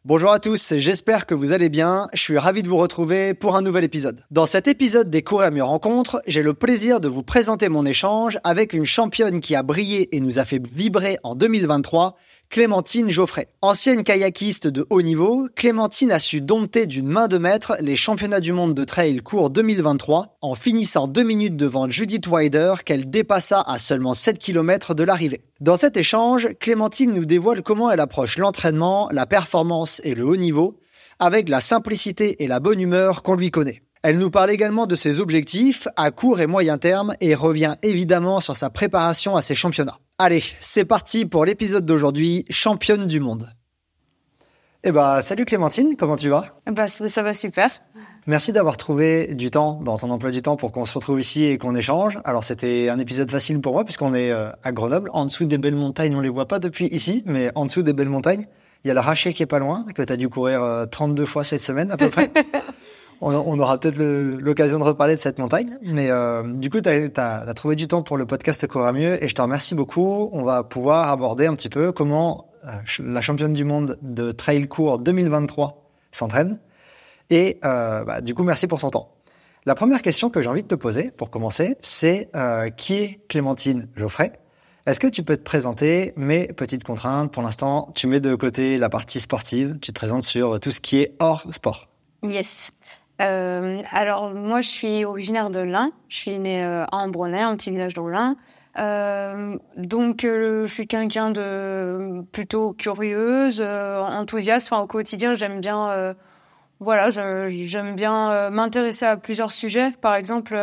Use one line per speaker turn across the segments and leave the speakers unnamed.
Bonjour à tous, j'espère que vous allez bien. Je suis ravi de vous retrouver pour un nouvel épisode. Dans cet épisode des Courts à mieux rencontres, j'ai le plaisir de vous présenter mon échange avec une championne qui a brillé et nous a fait vibrer en 2023, Clémentine Geoffrey. Ancienne kayakiste de haut niveau, Clémentine a su dompter d'une main de maître les championnats du monde de trail court 2023 en finissant 2 minutes devant Judith Wider qu'elle dépassa à seulement 7 km de l'arrivée. Dans cet échange, Clémentine nous dévoile comment elle approche l'entraînement, la performance et le haut niveau avec la simplicité et la bonne humeur qu'on lui connaît. Elle nous parle également de ses objectifs à court et moyen terme et revient évidemment sur sa préparation à ses championnats. Allez, c'est parti pour l'épisode d'aujourd'hui, championne du monde. Salut Clémentine, comment tu vas ?
Ça va super.
Merci d'avoir trouvé du temps dans ton emploi du temps pour qu'on se retrouve ici et qu'on échange. Alors c'était un épisode facile pour moi puisqu'on est à Grenoble, en dessous des belles montagnes. On les voit pas depuis ici, mais en dessous des belles montagnes. Il y a le Raché qui est pas loin, que tu as dû courir 32 fois cette semaine à peu près. On aura peut-être l'occasion de reparler de cette montagne. Mais du coup, t'as trouvé du temps pour le podcast Cours à mieux et je te remercie beaucoup. On va pouvoir aborder un petit peu comment la championne du monde de trail court 2023 s'entraîne. Et du coup, merci pour ton temps. La première question que j'ai envie de te poser, pour commencer, c'est qui est Clémentine Geoffrey ? Est-ce que tu peux te présenter, mais petite contrainte, pour l'instant, tu mets de côté la partie sportive, tu te présentes sur tout ce qui est hors sport.
Yes. Alors, moi, je suis originaire de l'Ain. Je suis née à Ambronay, un petit village dans l'Ain. Donc, je suis quelqu'un de plutôt curieuse, enthousiaste. Au quotidien, j'aime bien... j'aime bien m'intéresser à plusieurs sujets. Par exemple,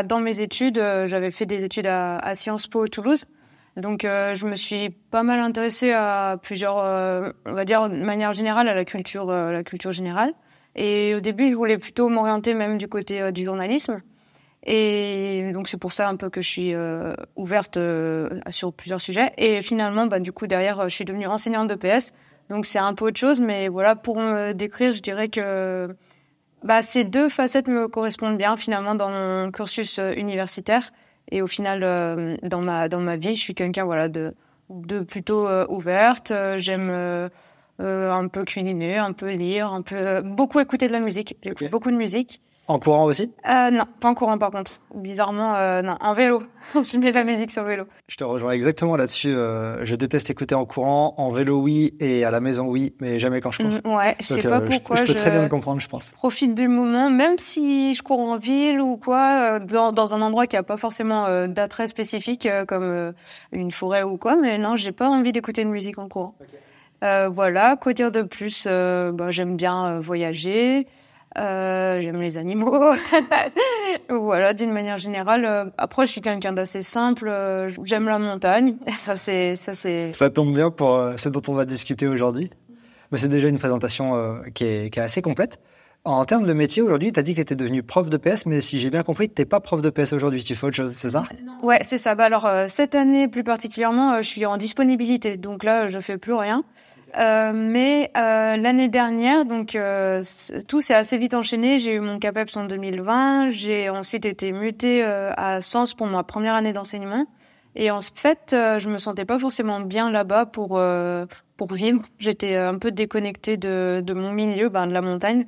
dans mes études, j'avais fait des études à Sciences Po Toulouse. Donc, je me suis pas mal intéressée à plusieurs, on va dire, de manière générale, à la culture générale. Et au début, je voulais plutôt m'orienter même du côté du journalisme. Et donc, c'est pour ça un peu que je suis ouverte sur plusieurs sujets. Et finalement, du coup, derrière, je suis devenue enseignante de PS. Donc, c'est un peu autre chose. Mais voilà, pour me décrire, je dirais que ces deux facettes me correspondent bien, finalement, dans mon cursus universitaire. Et au final, dans ma vie, je suis quelqu'un de plutôt ouverte. J'aime... un peu cuisiner, un peu lire, beaucoup écouter de la musique. J'écoute beaucoup de musique.
En courant aussi ?
Non, pas en courant par contre. Bizarrement, non, en vélo. Je mets de la musique sur le vélo.
Je te rejoins exactement là-dessus. Je déteste écouter en courant, en vélo oui, et à la maison oui, mais jamais quand je cours.
Ouais, je sais pas pourquoi.
Je peux très bien le comprendre, je pense.
Profite du moment, même si je cours en ville ou quoi, dans un endroit qui a pas forcément d'attrait spécifique, comme une forêt ou quoi, mais non, j'ai pas envie d'écouter de musique en courant. Okay. Quoi dire de plus, j'aime bien voyager, j'aime les animaux. Voilà, d'une manière générale. Après, je suis quelqu'un d'assez simple, j'aime la montagne. Ça
tombe bien pour ce dont on va discuter aujourd'hui. Mais c'est déjà une présentation qui est assez complète. En termes de métier, aujourd'hui, tu as dit que tu étais devenue prof de PS, mais si j'ai bien compris, tu n'es pas prof de PS aujourd'hui, tu fais autre chose, c'est ça ?
Ouais, c'est ça. Alors, cette année, plus particulièrement, je suis en disponibilité. Donc là, je fais plus rien. Mais l'année dernière, donc tout s'est assez vite enchaîné. J'ai eu mon CAPEPS en 2020. J'ai ensuite été mutée à Sens pour ma première année d'enseignement. Et en fait, je me sentais pas forcément bien là-bas pour vivre. J'étais un peu déconnectée de mon milieu, de la montagne.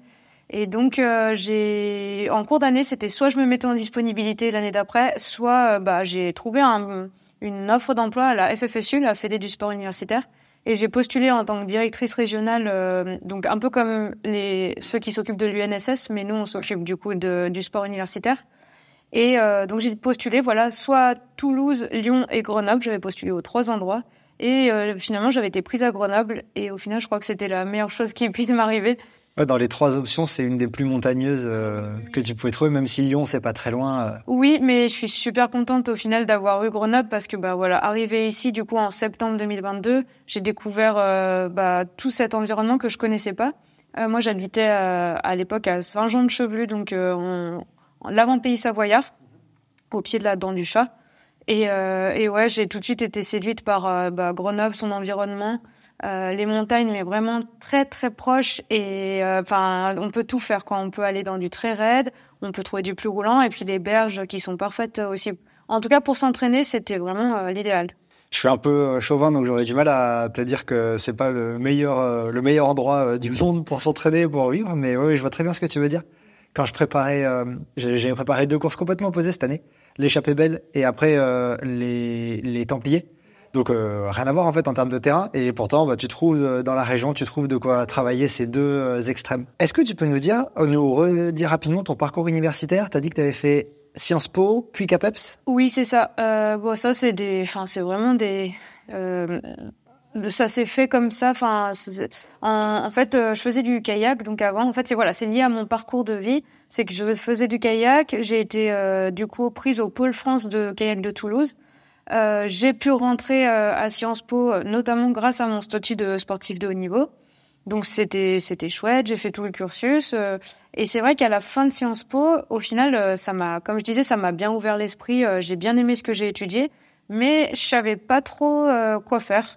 Et donc, en cours d'année, c'était soit je me mettais en disponibilité l'année d'après, soit j'ai trouvé une offre d'emploi à la FFSU, la Fédé du sport universitaire. Et j'ai postulé en tant que directrice régionale, donc un peu comme ceux qui s'occupent de l'UNSS, mais nous, on s'occupe du coup du sport universitaire. Et donc, j'ai postulé, soit Toulouse, Lyon et Grenoble. J'avais postulé aux 3 endroits. Et finalement, j'avais été prise à Grenoble. Et au final, je crois que c'était la meilleure chose qui puisse m'arriver.
Ouais, dans les 3 options, c'est une des plus montagneuses que tu pouvais trouver, même si Lyon, c'est pas très loin.
Oui, mais je suis super contente au final d'avoir eu Grenoble parce que arrivée ici, du coup, en septembre 2022, j'ai découvert tout cet environnement que je connaissais pas. Moi, j'habitais à l'époque à Saint-Jean-de-Chevelu, donc en l'avant-pays savoyard, au pied de la Dent du Chat. Et ouais, j'ai tout de suite été séduite par Grenoble, son environnement. Les montagnes, mais vraiment très très proches et on peut tout faire quoi. On peut aller dans du très raide, on peut trouver du plus roulant et puis des berges qui sont parfaites aussi. En tout cas pour s'entraîner, c'était vraiment l'idéal.
Je suis un peu chauvin, donc j'aurais du mal à te dire que c'est pas le meilleur endroit du monde pour s'entraîner, pour vivre. Mais oui, je vois très bien ce que tu veux dire. Quand je préparais, j'ai préparé 2 courses complètement opposées cette année, l'échappée belle et après les Templiers. Donc rien à voir en fait en termes de terrain. Et pourtant, bah, tu trouves dans la région, tu trouves de quoi travailler ces 2 extrêmes. Est-ce que tu peux nous redire rapidement ton parcours universitaire? T'as dit que tu avais fait Sciences Po, puis CAPEPS.
Oui, c'est ça. Bon, ça, c'est vraiment ça s'est fait comme ça. En fait, je faisais du kayak. Donc avant, en fait, c'est lié à mon parcours de vie. C'est que je faisais du kayak. J'ai été du coup prise au pôle France de kayak de Toulouse. J'ai pu rentrer à Sciences Po, notamment grâce à mon statut de sportif de haut niveau. Donc c'était chouette, j'ai fait tout le cursus et c'est vrai qu'à la fin de Sciences Po, au final, comme je disais, ça m'a bien ouvert l'esprit. J'ai bien aimé ce que j'ai étudié, mais je savais pas trop quoi faire.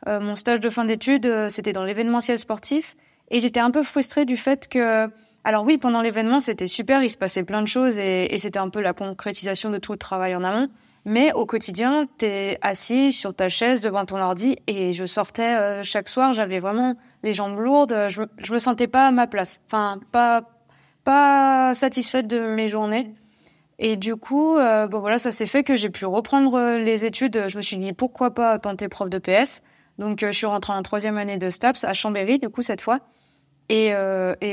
Mon stage de fin d'études, c'était dans l'événementiel sportif et j'étais un peu frustrée du fait que, alors oui, pendant l'événement, c'était super, il se passait plein de choses et c'était un peu la concrétisation de tout le travail en amont. Mais au quotidien, t'es assis sur ta chaise devant ton ordi et je sortais chaque soir, j'avais vraiment les jambes lourdes, je me sentais pas à ma place. Enfin, pas satisfaite de mes journées. Et du coup, bon voilà, ça s'est fait que j'ai pu reprendre les études. Je me suis dit pourquoi pas tenter prof de PS. Donc je suis rentrée en 3e année de STAPS à Chambéry, du coup cette fois. Et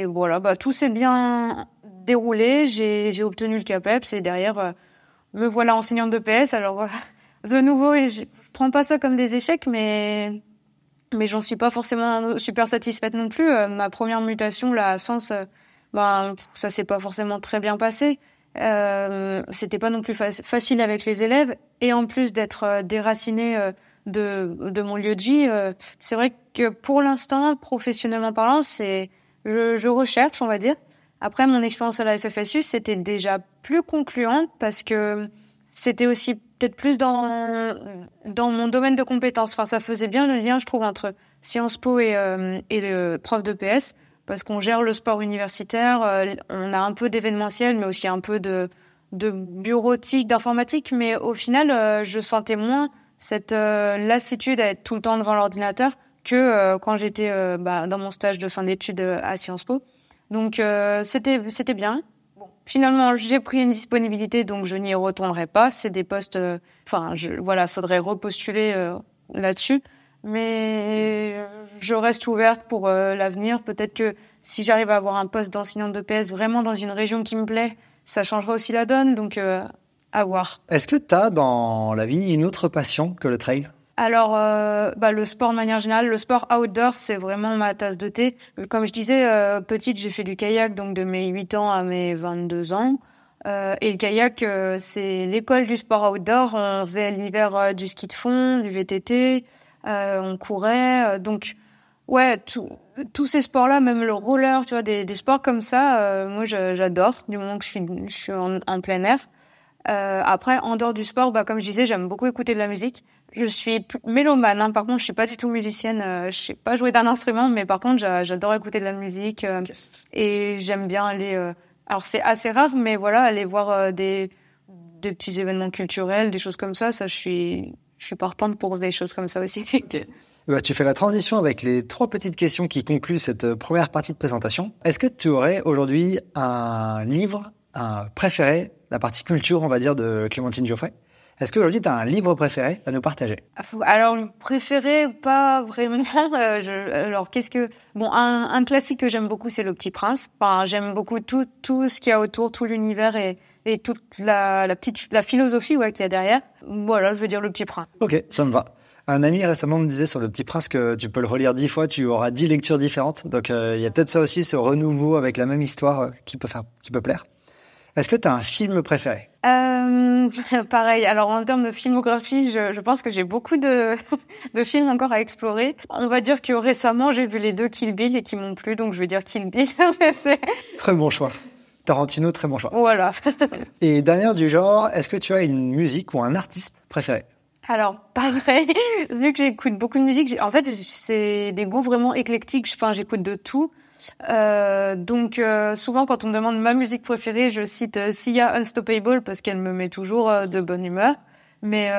voilà, bah tout s'est bien déroulé. J'ai obtenu le CAPEPS et derrière me voilà enseignante de PS. Alors de nouveau, je prends pas ça comme des échecs, mais j'en suis pas forcément super satisfaite non plus. Ma première mutation là à Sens, ça s'est pas forcément très bien passé. C'était pas non plus facile avec les élèves et en plus d'être déracinée de mon lieu de vie, c'est vrai que pour l'instant, professionnellement parlant, je recherche, on va dire. Après, mon expérience à la FFSU, c'était déjà plus concluante parce que c'était aussi peut-être plus dans mon domaine de compétences. Enfin, ça faisait bien le lien, je trouve, entre Sciences Po et le prof de PS parce qu'on gère le sport universitaire, on a un peu d'événementiel, mais aussi un peu de bureautique, d'informatique. Mais au final, je sentais moins cette lassitude à être tout le temps devant l'ordinateur que quand j'étais dans mon stage de fin d'études à Sciences Po. Donc c'était bien. Bon, finalement, j'ai pris une disponibilité, donc je n'y retournerai pas. C'est des postes, faudrait repostuler là-dessus. Mais je reste ouverte pour l'avenir. Peut-être que si j'arrive à avoir un poste d'enseignante de PS vraiment dans une région qui me plaît, ça changera aussi la donne. Donc à voir.
Est-ce que tu as dans la vie une autre passion que le trail?
Alors, le sport de manière générale, le sport outdoor, c'est vraiment ma tasse de thé. Comme je disais, petite, j'ai fait du kayak, donc de mes 8 ans à mes 22 ans. Et le kayak, c'est l'école du sport outdoor. On faisait l'hiver du ski de fond, du VTT, on courait. Donc, ouais, tous ces sports-là, même le roller, tu vois, des sports comme ça, moi, j'adore, du moment que je suis en plein air. Après, en dehors du sport, comme je disais, j'aime beaucoup écouter de la musique. Je suis mélomane, hein. Par contre, je suis pas du tout musicienne. Je sais pas jouer d'un instrument, mais par contre, j'adore écouter de la musique et j'aime bien aller. Alors, c'est assez rare, mais voilà, aller voir des petits événements culturels, des choses comme ça. Ça, je suis partante pour des choses comme ça aussi.
Okay. Tu fais la transition avec les 3 petites questions qui concluent cette première partie de présentation. Est-ce que tu aurais aujourd'hui un livre préféré, la partie culture, on va dire, de Clémentine Geoffrey? Est-ce qu'aujourd'hui, tu as un livre préféré à nous partager?
Alors, préféré, pas vraiment. Alors, Bon, un classique que j'aime beaucoup, c'est Le Petit Prince. Enfin, j'aime beaucoup tout ce qu'il y a autour, tout l'univers et toute la philosophie qu'il y a derrière. Voilà, je veux dire Le Petit Prince.
Ok, ça me va. Un ami récemment me disait sur Le Petit Prince que tu peux le relire 10 fois, tu auras 10 lectures différentes. Donc, il y a peut-être ça aussi, ce renouveau avec la même histoire qui peut plaire. Est-ce que tu as un film préféré?
Pareil. Alors, en termes de filmographie, je pense que j'ai beaucoup de films encore à explorer. On va dire que récemment, j'ai vu les 2 Kill Bill et qui m'ont plu, donc je vais dire Kill Bill.
Très bon choix. Tarantino, très bon choix.
Voilà.
Et dernière du genre, est-ce que tu as une musique ou un artiste préféré?
Alors, pareil, vu que j'écoute beaucoup de musique, en fait, c'est des goûts vraiment éclectiques. Enfin, j'écoute de tout. Donc, souvent, quand on me demande ma musique préférée, je cite Sia Unstoppable parce qu'elle me met toujours de bonne humeur. Mais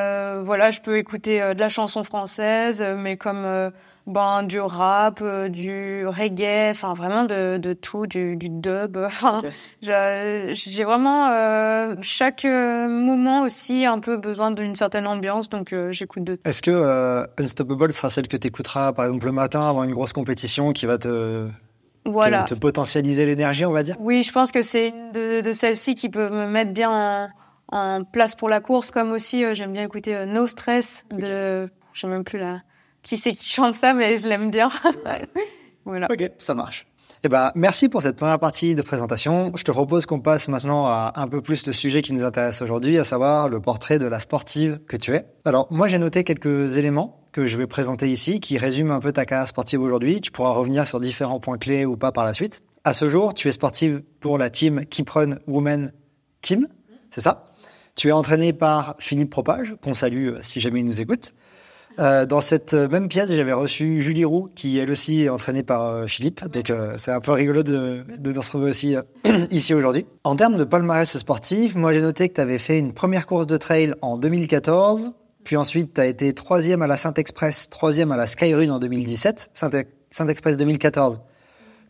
voilà, je peux écouter de la chanson française, mais comme du rap, du reggae, enfin vraiment de tout, du dub. Enfin, j'ai vraiment chaque moment aussi un peu besoin d'une certaine ambiance, donc j'écoute de tout.
Est-ce que Unstoppable sera celle que tu écouteras par exemple le matin avant une grosse compétition qui va
Voilà.
te potentialiser l'énergie, on va dire?
Oui, je pense que c'est une de celles-ci qui peut me mettre bien en place pour la course, comme aussi j'aime bien écouter No Stress de, je sais même plus qui c'est qui chante ça, mais je l'aime bien. Voilà.
Ok, ça marche. Eh ben, merci pour cette première partie de présentation. Je te propose qu'on passe maintenant à un peu plus le sujet qui nous intéresse aujourd'hui, à savoir le portrait de la sportive que tu es. Alors, moi, j'ai noté quelques éléments que je vais présenter ici, qui résument un peu ta carrière sportive aujourd'hui. Tu pourras revenir sur différents points clés ou pas par la suite. À ce jour, tu es sportive pour la team Keep Run Women Team, c'est ça? Tu es entraînée par Philippe Propage, qu'on salue si jamais il nous écoute. Dans cette même pièce, j'avais reçu Julie Roux, qui elle aussi est entraînée par Philippe. Donc c'est un peu rigolo de nous retrouver aussi ici aujourd'hui. En termes de palmarès sportif, moi j'ai noté que tu avais fait une première course de trail en 2014, puis ensuite tu as été 3e à la Saint-Express, 3e à la Skyrun en 2017, Saint-Express 2014,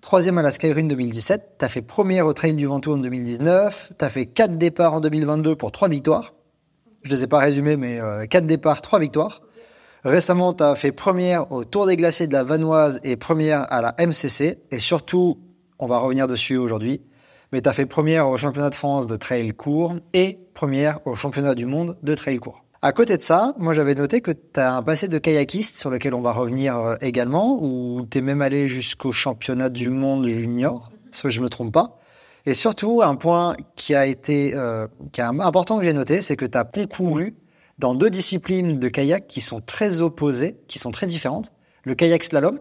3e à la Skyrun 2017, tu as fait première au Trail du Ventoux en 2019, tu as fait 4 départs en 2022 pour 3 victoires. Je les ai pas résumés, mais 4 départs, 3 victoires. Récemment, tu as fait première au Tour des Glaciers de la Vanoise et première à la MCC. Et surtout, on va revenir dessus aujourd'hui, mais tu as fait première au championnat de France de trail court et première au championnat du monde de trail court. À côté de ça, moi j'avais noté que tu as un passé de kayakiste sur lequel on va revenir également, où tu es même allé jusqu'au championnat du monde junior, si je me trompe pas. Et surtout, un point qui est important que j'ai noté, c'est que tu as concouru dans 2 disciplines de kayak qui sont très opposées, qui sont très différentes, le kayak slalom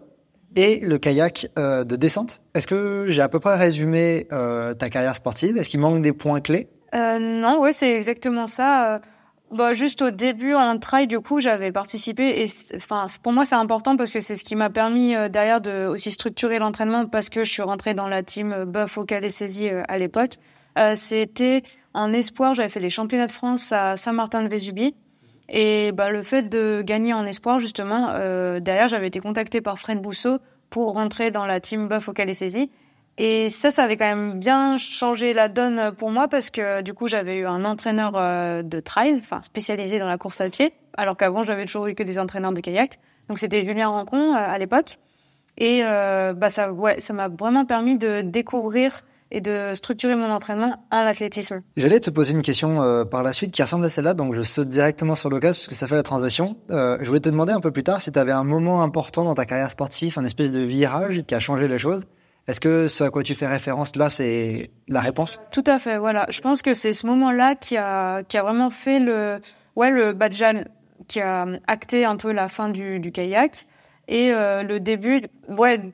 et le kayak de descente. Est-ce que j'ai à peu près résumé ta carrière sportive? Est-ce qu'il manque des points clés?
Non, ouais, c'est exactement ça. Juste au début en trail, du coup, j'avais participé et pour moi c'est important parce que c'est ce qui m'a permis derrière de aussi structurer l'entraînement parce que je suis rentrée dans la team Buff au Calais-Saisie à l'époque. C'était en espoir, j'avais fait les championnats de France à Saint-Martin-de-Vésubie. Et le fait de gagner en espoir, justement, derrière, j'avais été contactée par Fred Bousseau pour rentrer dans la team Buff au Calais-Saisie. Et ça avait quand même bien changé la donne pour moi parce que du coup, j'avais eu un entraîneur de trail, spécialisé dans la course à pied, alors qu'avant, j'avais toujours eu que des entraîneurs de kayak. Donc, c'était Julien Rancon à l'époque. Et ça m'a vraiment permis de découvrir et de structurer mon entraînement à l'athlétisme.
J'allais te poser une question par la suite qui ressemble à celle-là, donc je saute directement sur l'occasion parce que ça fait la transition. Je voulais te demander un peu plus tard si tu avais un moment important dans ta carrière sportive, un espèce de virage qui a changé les choses. Est-ce que ce à quoi tu fais référence là, c'est la réponse?
Tout à fait, voilà. Je pense que c'est ce moment-là qui a vraiment fait le Badjan, qui a acté un peu la fin du kayak. Et le début,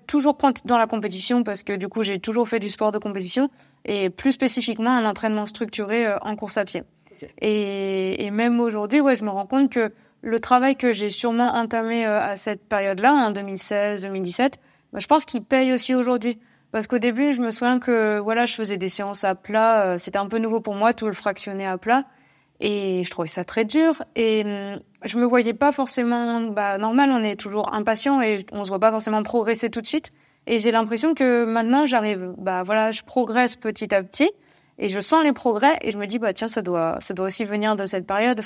toujours dans la compétition parce que du coup j'ai toujours fait du sport de compétition et plus spécifiquement un entraînement structuré en course à pied. Okay. Et même aujourd'hui, je me rends compte que le travail que j'ai sûrement entamé à cette période-là, en 2016-2017, je pense qu'il paye aussi aujourd'hui. Parce qu'au début, je me souviens que je faisais des séances à plat, c'était un peu nouveau pour moi, tout le fractionné à plat. Et je trouvais ça très dur et je me voyais pas forcément normal, on est toujours impatient et on se voit pas forcément progresser tout de suite et j'ai l'impression que maintenant j'arrive je progresse petit à petit et je sens les progrès et je me dis tiens ça doit aussi venir de cette période,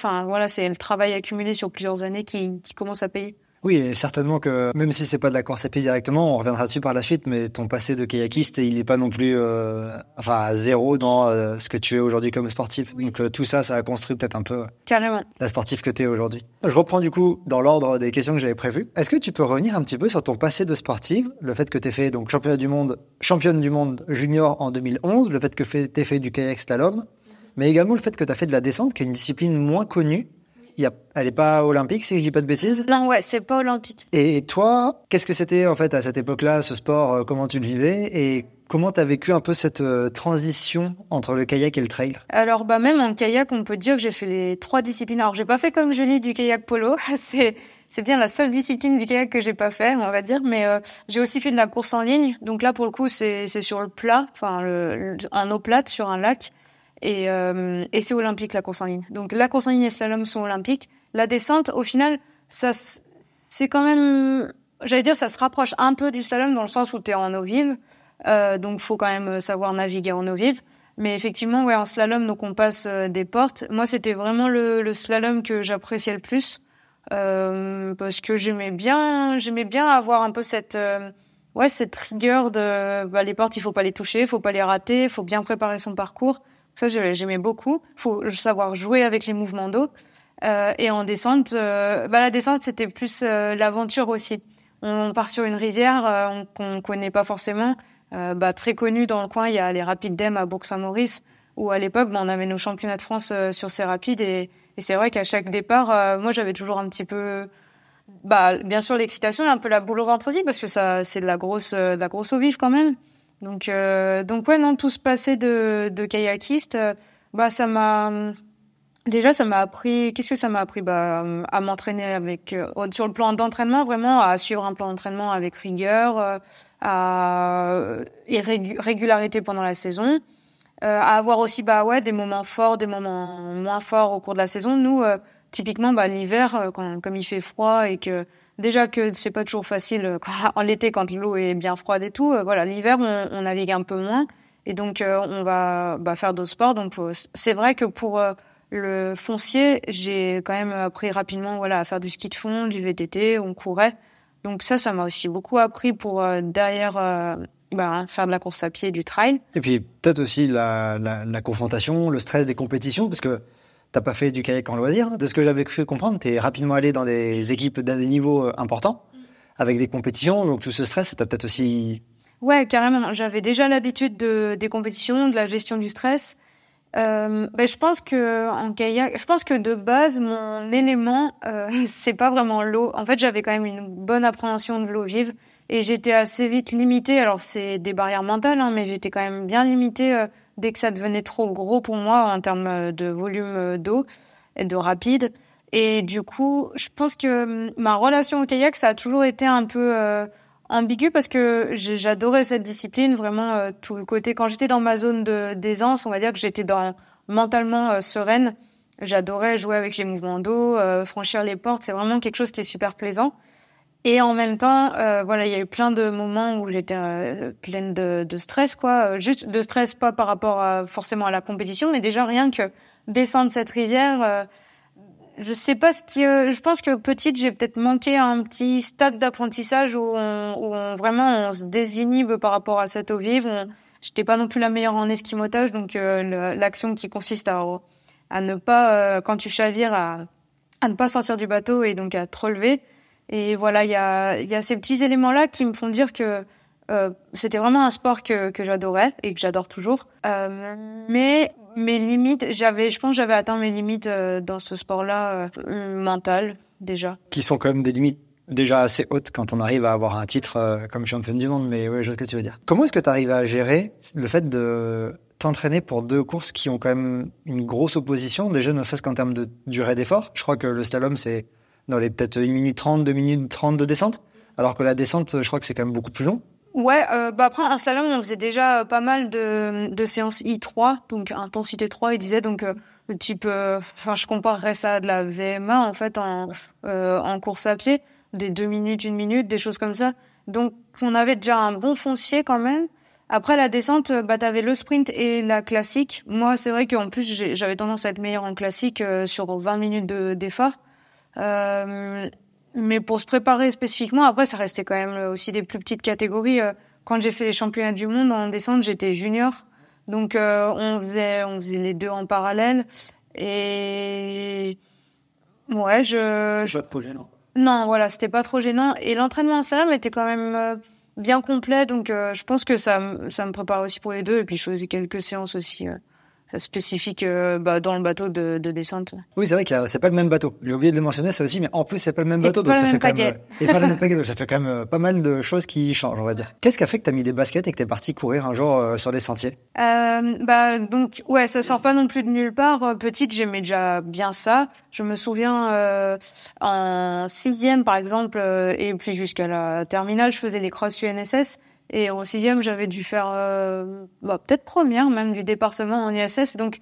c'est le travail accumulé sur plusieurs années qui commence à payer.
Oui, et certainement que même si c'est pas de la course à pied directement, on reviendra dessus par la suite, mais ton passé de kayakiste, il n'est pas non plus à zéro dans ce que tu es aujourd'hui comme sportif. Oui. Donc tout ça a construit peut-être un peu
carrément
la sportive que tu es aujourd'hui. Je reprends du coup dans l'ordre des questions que j'avais prévues. Est-ce que tu peux revenir un petit peu sur ton passé de sportive, le fait que tu aies fait donc championne du monde junior en 2011, le fait que tu aies fait du kayak slalom, mais également le fait que tu as fait de la descente, qui est une discipline moins connue. Elle n'est pas olympique, si je dis pas de bêtises?
Non, c'est pas olympique.
Et toi, qu'est-ce que c'était en fait à cette époque-là, ce sport, comment tu le vivais et comment tu as vécu un peu cette transition entre le kayak et le trail?
Alors même en kayak, on peut dire que j'ai fait les 3 disciplines. Alors j'ai pas fait comme Julie du kayak polo, c'est bien la seule discipline du kayak que j'ai pas fait, on va dire, mais j'ai aussi fait de la course en ligne. Donc là pour le coup, c'est sur le plat, en eau plate sur un lac. Et c'est olympique, la course en ligne. Donc, la course en ligne et le slalom sont olympiques. La descente, au final, c'est quand même, j'allais dire, ça se rapproche un peu du slalom dans le sens où t'es en eau vive. Donc, faut quand même savoir naviguer en eau vive. Mais effectivement, ouais, en slalom, donc on passe des portes. Moi, c'était vraiment le slalom que j'appréciais le plus. Parce que j'aimais bien avoir un peu cette rigueur de, les portes, il faut pas les toucher, il faut pas les rater, il faut bien préparer son parcours. Ça, j'aimais beaucoup. Faut savoir jouer avec les mouvements d'eau. Et en descente, la descente, c'était plus l'aventure aussi. On part sur une rivière qu'on connaît pas forcément. Très connue dans le coin, il y a les rapides d'Em à Bourg-Saint-Maurice, où à l'époque, on avait nos championnats de France sur ces rapides. Et c'est vrai qu'à chaque départ, moi, j'avais toujours un petit peu, bien sûr, l'excitation et un peu la boule au ventre aussi, parce que ça, c'est de la grosse eau vive quand même. Donc ouais, non, tout ce passé de kayakiste, ça m'a appris. Qu'est-ce que ça m'a appris? À m'entraîner avec sur le plan d'entraînement, vraiment à suivre un plan d'entraînement avec rigueur, et régularité pendant la saison, à avoir aussi des moments forts, des moments moins forts au cours de la saison. Nous, typiquement, l'hiver, comme il fait froid et que déjà que c'est pas toujours facile en l'été quand l'eau est bien froide et tout. L'hiver, on navigue un peu moins et donc on va faire d'autres sports. Donc c'est vrai que pour le foncier, j'ai quand même appris rapidement à faire du ski de fond, du VTT, on courait. Donc ça m'a aussi beaucoup appris pour derrière faire de la course à pied, du trail.
Et puis peut-être aussi la confrontation, le stress des compétitions, parce que t'as pas fait du kayak en loisir. De ce que j'avais fait comprendre, t'es rapidement allé dans des équipes d'un des niveaux importants, avec des compétitions. Donc tout ce stress, ça t'a peut-être aussi...
Ouais, carrément. J'avais déjà l'habitude des compétitions, de la gestion du stress. Je pense que en kayak, de base, mon élément, c'est pas vraiment l'eau. En fait, j'avais quand même une bonne appréhension de l'eau vive et j'étais assez vite limitée. Alors, c'est des barrières mentales, mais j'étais quand même bien limitée dès que ça devenait trop gros pour moi en termes de volume d'eau et de rapide. Et du coup, je pense que ma relation au kayak, ça a toujours été un peu ambigu parce que j'adorais cette discipline, vraiment tout le côté. Quand j'étais dans ma zone d'aisance, on va dire que j'étais mentalement sereine. J'adorais jouer avec les mouvements d'eau, franchir les portes. C'est vraiment quelque chose qui est super plaisant. Et en même temps, il y a eu plein de moments où j'étais pleine de stress, quoi. Juste de stress, pas par rapport forcément à la compétition, mais déjà rien que descendre cette rivière. Je sais pas je pense que petite, j'ai peut-être manqué un petit stade d'apprentissage où on se désinhibe par rapport à cette eau vive. J'étais pas non plus la meilleure en esquimotage, donc l'action qui consiste à ne pas, quand tu chavires, à ne pas sortir du bateau et donc à te relever. Et voilà, il y a ces petits éléments-là qui me font dire que c'était vraiment un sport que j'adorais et que j'adore toujours. Mais mes limites, je pense que j'avais atteint mes limites dans ce sport-là, mentales, déjà.
Qui sont quand même des limites déjà assez hautes quand on arrive à avoir un titre comme championne du monde, mais ouais, je vois ce que tu veux dire. Comment est-ce que tu arrives à gérer le fait de t'entraîner pour deux courses qui ont quand même une grosse opposition, déjà ne serait-ce qu'en termes de durée d'effort? Je crois que le slalom, c'est dans les peut-être 1 minute 30, 2 minutes 30 de descente, alors que la descente, je crois que c'est quand même beaucoup plus long.
Ouais, après, en slalom, on faisait déjà pas mal de séances I3, donc intensité 3, il disait, donc le type, je comparerais ça à de la VMA, en fait, en course à pied, des 2 minutes, 1 minute, des choses comme ça. Donc, on avait déjà un bon foncier quand même. Après, la descente, t'avais le sprint et la classique. Moi, c'est vrai qu'en plus, j'avais tendance à être meilleure en classique sur 20 minutes d'effort. Mais pour se préparer spécifiquement, après, ça restait quand même aussi des plus petites catégories. Quand j'ai fait les championnats du monde en descente, j'étais junior. Donc, on faisait les deux en parallèle. Et ouais,
Pas trop gênant.
Non, voilà, c'était pas trop gênant. Et l'entraînement en slalom était quand même bien complet. Donc, je pense que ça me prépare aussi pour les deux. Et puis, je faisais quelques séances aussi spécifique dans le bateau de descente.
Oui, c'est vrai que c'est pas le même bateau. J'ai oublié de le mentionner, ça aussi, mais en plus, c'est pas le même bateto. Donc ça fait quand même, et pas le même paquet, donc ça fait quand même pas mal de choses qui changent, on va dire. Qu'est-ce qui a fait que t'as mis des baskets et que t'es parti courir un jour sur les sentiers?
Donc, ouais, ça sort pas non plus de nulle part. Petite, j'aimais déjà bien ça. Je me souviens, en 6e, par exemple, et puis jusqu'à la terminale, je faisais les cross UNSS. Et en 6e, j'avais dû faire peut-être première même du département en ISS. Donc,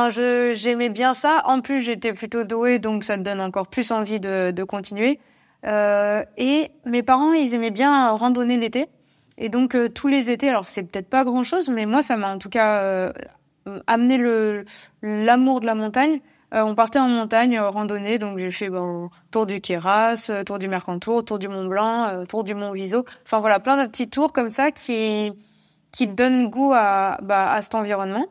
j'aimais bien ça. En plus, j'étais plutôt douée, donc ça te donne encore plus envie de continuer. Et mes parents, ils aimaient bien randonner l'été. Et donc, tous les étés, alors c'est peut-être pas grand-chose, mais moi, ça m'a en tout cas amené l'amour de la montagne. On partait en montagne, randonnée, donc j'ai fait tour du Queyras, tour du Mercantour, tour du Mont Blanc, tour du Mont Viso. Enfin voilà, plein de petits tours comme ça qui donnent goût à cet environnement.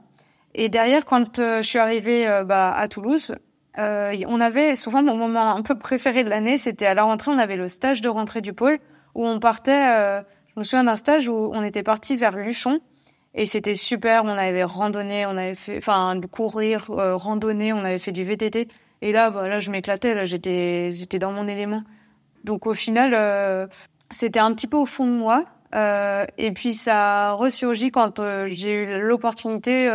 Et derrière, quand je suis arrivée à Toulouse, on avait souvent mon moment un peu préféré de l'année, c'était à la rentrée, on avait le stage de rentrée du pôle où on partait. Je me souviens d'un stage où on était parti vers Luchon. Et c'était super, on avait randonné, on avait fait, courir, randonner, on avait fait du VTT. Et là, je m'éclatais, là, j'étais dans mon élément. Donc au final, c'était un petit peu au fond de moi. Et puis ça a ressurgi quand j'ai eu l'opportunité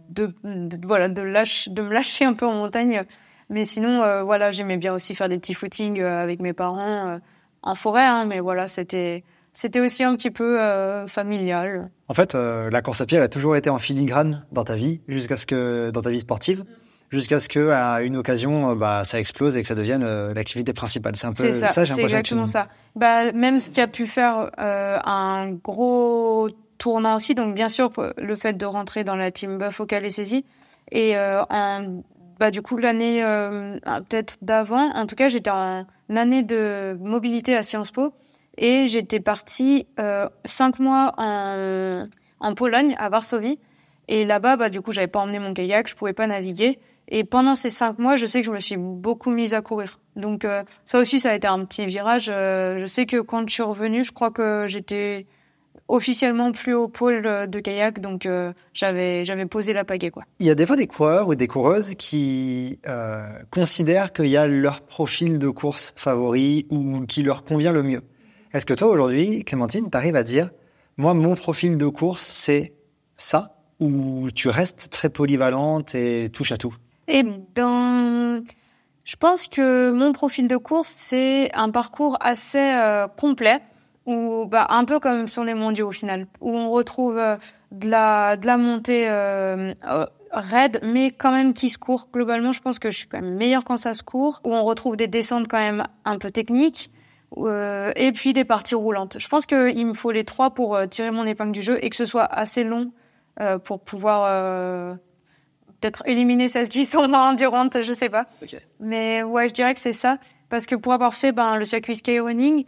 de me lâcher un peu en montagne. Mais sinon, j'aimais bien aussi faire des petits footings avec mes parents en forêt, hein, mais voilà, c'était aussi un petit peu familial.
En fait, la course à pied, elle a toujours été en filigrane dans ta vie, dans ta vie sportive, jusqu'à ce que, à une occasion, ça explose et que ça devienne l'activité principale. C'est un peu ça, j'ai l'impression.
C'est exactement ça. Même ce qui a pu faire un gros tournant aussi, donc bien sûr, le fait de rentrer dans la team Buffo Calais Saisie. Et du coup, l'année peut-être d'avant, en tout cas, j'étais en année de mobilité à Sciences Po. Et j'étais partie 5 mois en Pologne, à Varsovie. Et là-bas, du coup, j'avais pas emmené mon kayak, je pouvais pas naviguer. Et pendant ces 5 mois, je sais que je me suis beaucoup mise à courir. Donc ça aussi, ça a été un petit virage. Je sais que quand je suis revenue, je crois que j'étais officiellement plus au pôle de kayak, donc j'avais posé la pagaie, quoi.
Il y a des fois des coureurs ou des coureuses qui considèrent qu'il y a leur profil de course favori ou qui leur convient le mieux. Est-ce que toi, aujourd'hui, Clémentine, tu arrives à dire « Moi, mon profil de course, c'est ça » ou tu restes très polyvalente et touche à tout?
Je pense que mon profil de course, c'est un parcours assez complet, où, un peu comme sur les mondiaux au final, où on retrouve de la montée raide, mais quand même qui se court. Globalement, je pense que je suis quand même meilleure quand ça se court, où on retrouve des descentes quand même un peu techniques. Et puis des parties roulantes. Je pense qu'il me faut les 3 pour tirer mon épingle du jeu et que ce soit assez long pour pouvoir peut-être éliminer celles qui sont endurantes, je sais pas. Okay. Mais ouais, je dirais que c'est ça. Parce que pour avoir fait le circuit skyrunning,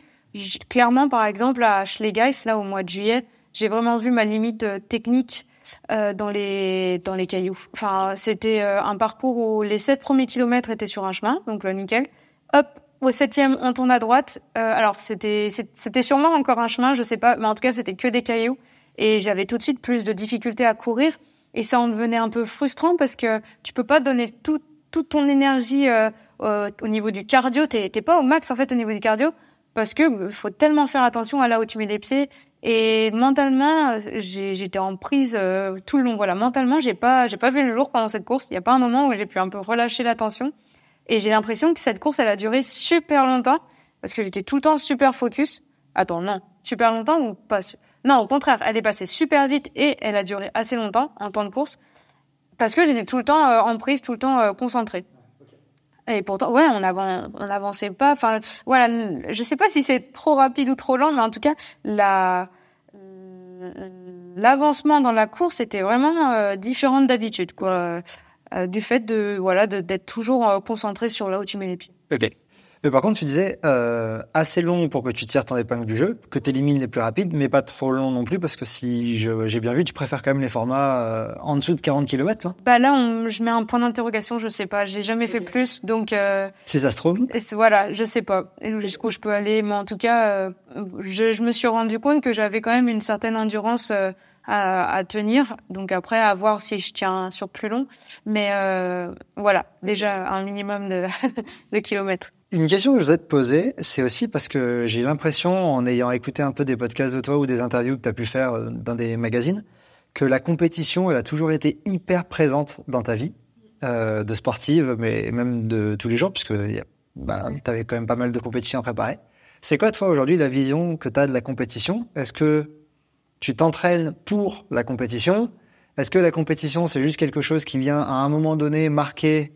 clairement, par exemple, à Schlegeis, là, au mois de juillet, j'ai vraiment vu ma limite technique dans les cailloux. Enfin, c'était un parcours où les 7 premiers kilomètres étaient sur un chemin, donc nickel. Hop, au 7e, on tourne à droite. Alors, c'était sûrement encore un chemin, je sais pas, mais en tout cas, c'était que des cailloux. Et j'avais tout de suite plus de difficultés à courir. Et ça en devenait un peu frustrant parce que tu peux pas donner toute ton énergie au niveau du cardio. T'es pas au max, en fait, au niveau du cardio. Parce que faut tellement faire attention à là où tu mets les pieds. Et mentalement, j'étais en prise tout le long. Voilà, mentalement, j'ai pas vu le jour pendant cette course. Il y a pas un moment où j'ai pu un peu relâcher la tension. Et j'ai l'impression que cette course, elle a duré super longtemps parce que j'étais tout le temps super focus. Attends, non, super longtemps ou pas? Non, au contraire, elle est passée super vite et elle a duré assez longtemps en temps de course parce que j'étais tout le temps en prise, tout le temps concentrée. Et pourtant, ouais, on avançait pas. Enfin, voilà, je sais pas si c'est trop rapide ou trop lent, mais en tout cas, l'avancement dans la course était vraiment différent d'habitude, quoi. Du fait d'être toujours concentré sur là où tu mets les pieds.
Ok. Mais par contre, tu disais assez long pour que tu tires ton épingle du jeu, que tu élimines les plus rapides, mais pas trop long non plus, parce que si j'ai bien vu, tu préfères quand même les formats en dessous de 40 km, là.
Là, je mets un point d'interrogation, je sais pas, j'ai jamais fait plus, donc...
Si ça se trouve.
Voilà, je sais pas jusqu'où je peux aller, mais en tout cas, je me suis rendu compte que j'avais quand même une certaine endurance à tenir, donc après, à voir si je tiens sur plus long, mais voilà, déjà un minimum de kilomètres.
Une question que je voudrais te poser, c'est aussi parce que j'ai l'impression, en ayant écouté un peu des podcasts de toi ou des interviews que tu as pu faire dans des magazines, que la compétition, elle a toujours été hyper présente dans ta vie, de sportive, mais même de tous les jours, puisque tu avais quand même pas mal de compétitions à préparer. C'est quoi, toi, aujourd'hui, la vision que tu as de la compétition? Est-ce que tu t'entraînes pour la compétition. Est-ce que la compétition, c'est juste quelque chose qui vient à un moment donné marquer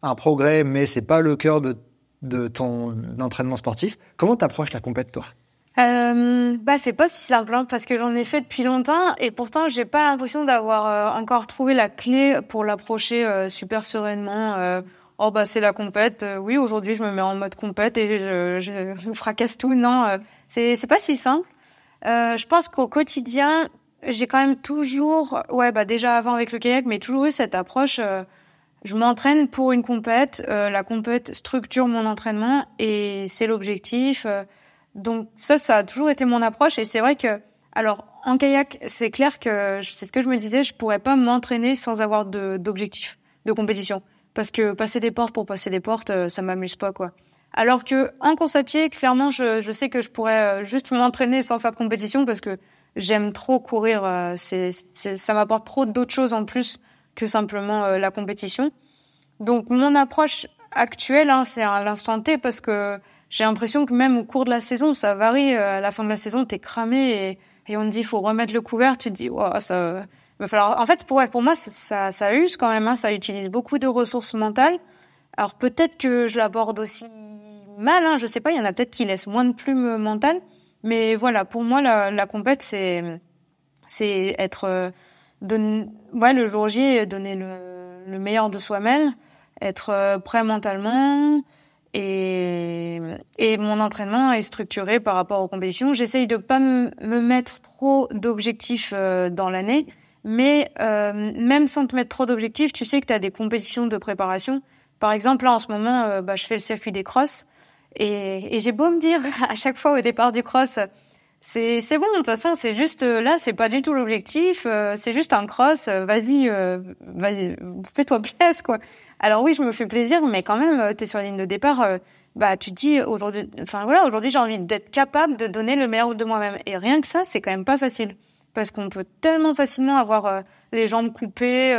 un progrès, mais c'est pas le cœur de ton entraînement sportif? Comment t'approches la compète, toi?
C'est pas si simple, hein, parce que j'en ai fait depuis longtemps et pourtant j'ai pas l'impression d'avoir encore trouvé la clé pour l'approcher super sereinement. C'est la compète. Oui, aujourd'hui je me mets en mode compète et je fracasse tout. Non, c'est pas si simple. Je pense qu'au quotidien, j'ai quand même toujours, déjà avant avec le kayak, mais toujours eu cette approche. Je m'entraîne pour une compète. La compète structure mon entraînement et c'est l'objectif. Donc ça a toujours été mon approche. Et c'est vrai que, alors, en kayak, c'est clair que, c'est ce que je me disais, je pourrais pas m'entraîner sans avoir d'objectif, de compétition. Parce que passer des portes pour passer des portes, ça m'amuse pas, quoi. Alors que, en course à pied, clairement, je sais que je pourrais juste m'entraîner sans faire de compétition parce que j'aime trop courir. Ça m'apporte trop d'autres choses en plus que simplement la compétition. Donc, mon approche actuelle, c'est à l'instant T parce que j'ai l'impression que même au cours de la saison, ça varie. À la fin de la saison, t'es cramé et on te dit, faut remettre le couvert. Tu te dis, wow, ça va falloir. En fait, pour moi, ça use quand même. Ça utilise beaucoup de ressources mentales. Alors peut-être que je l'aborde aussi mal. Je sais pas. Il y en a peut-être qui laissent moins de plumes mentales. Mais voilà, pour moi, la compète, c'est être le jour J, donner le meilleur de soi-même, être prêt mentalement. Et mon entraînement est structuré par rapport aux compétitions. J'essaye de pas me mettre trop d'objectifs dans l'année, mais même sans te mettre trop d'objectifs, tu sais que tu as des compétitions de préparation. Par exemple, là, en ce moment, je fais le circuit des crosses et j'ai beau me dire à chaque fois au départ du cross, c'est bon, de toute façon, c'est juste là, c'est pas du tout l'objectif, c'est juste un cross, vas-y, fais-toi plaisir, quoi. Alors oui, je me fais plaisir, mais quand même, t'es sur la ligne de départ, tu te dis aujourd'hui, aujourd'hui j'ai envie d'être capable de donner le meilleur de moi-même. Et rien que ça, c'est quand même pas facile. Parce qu'on peut tellement facilement avoir les jambes coupées,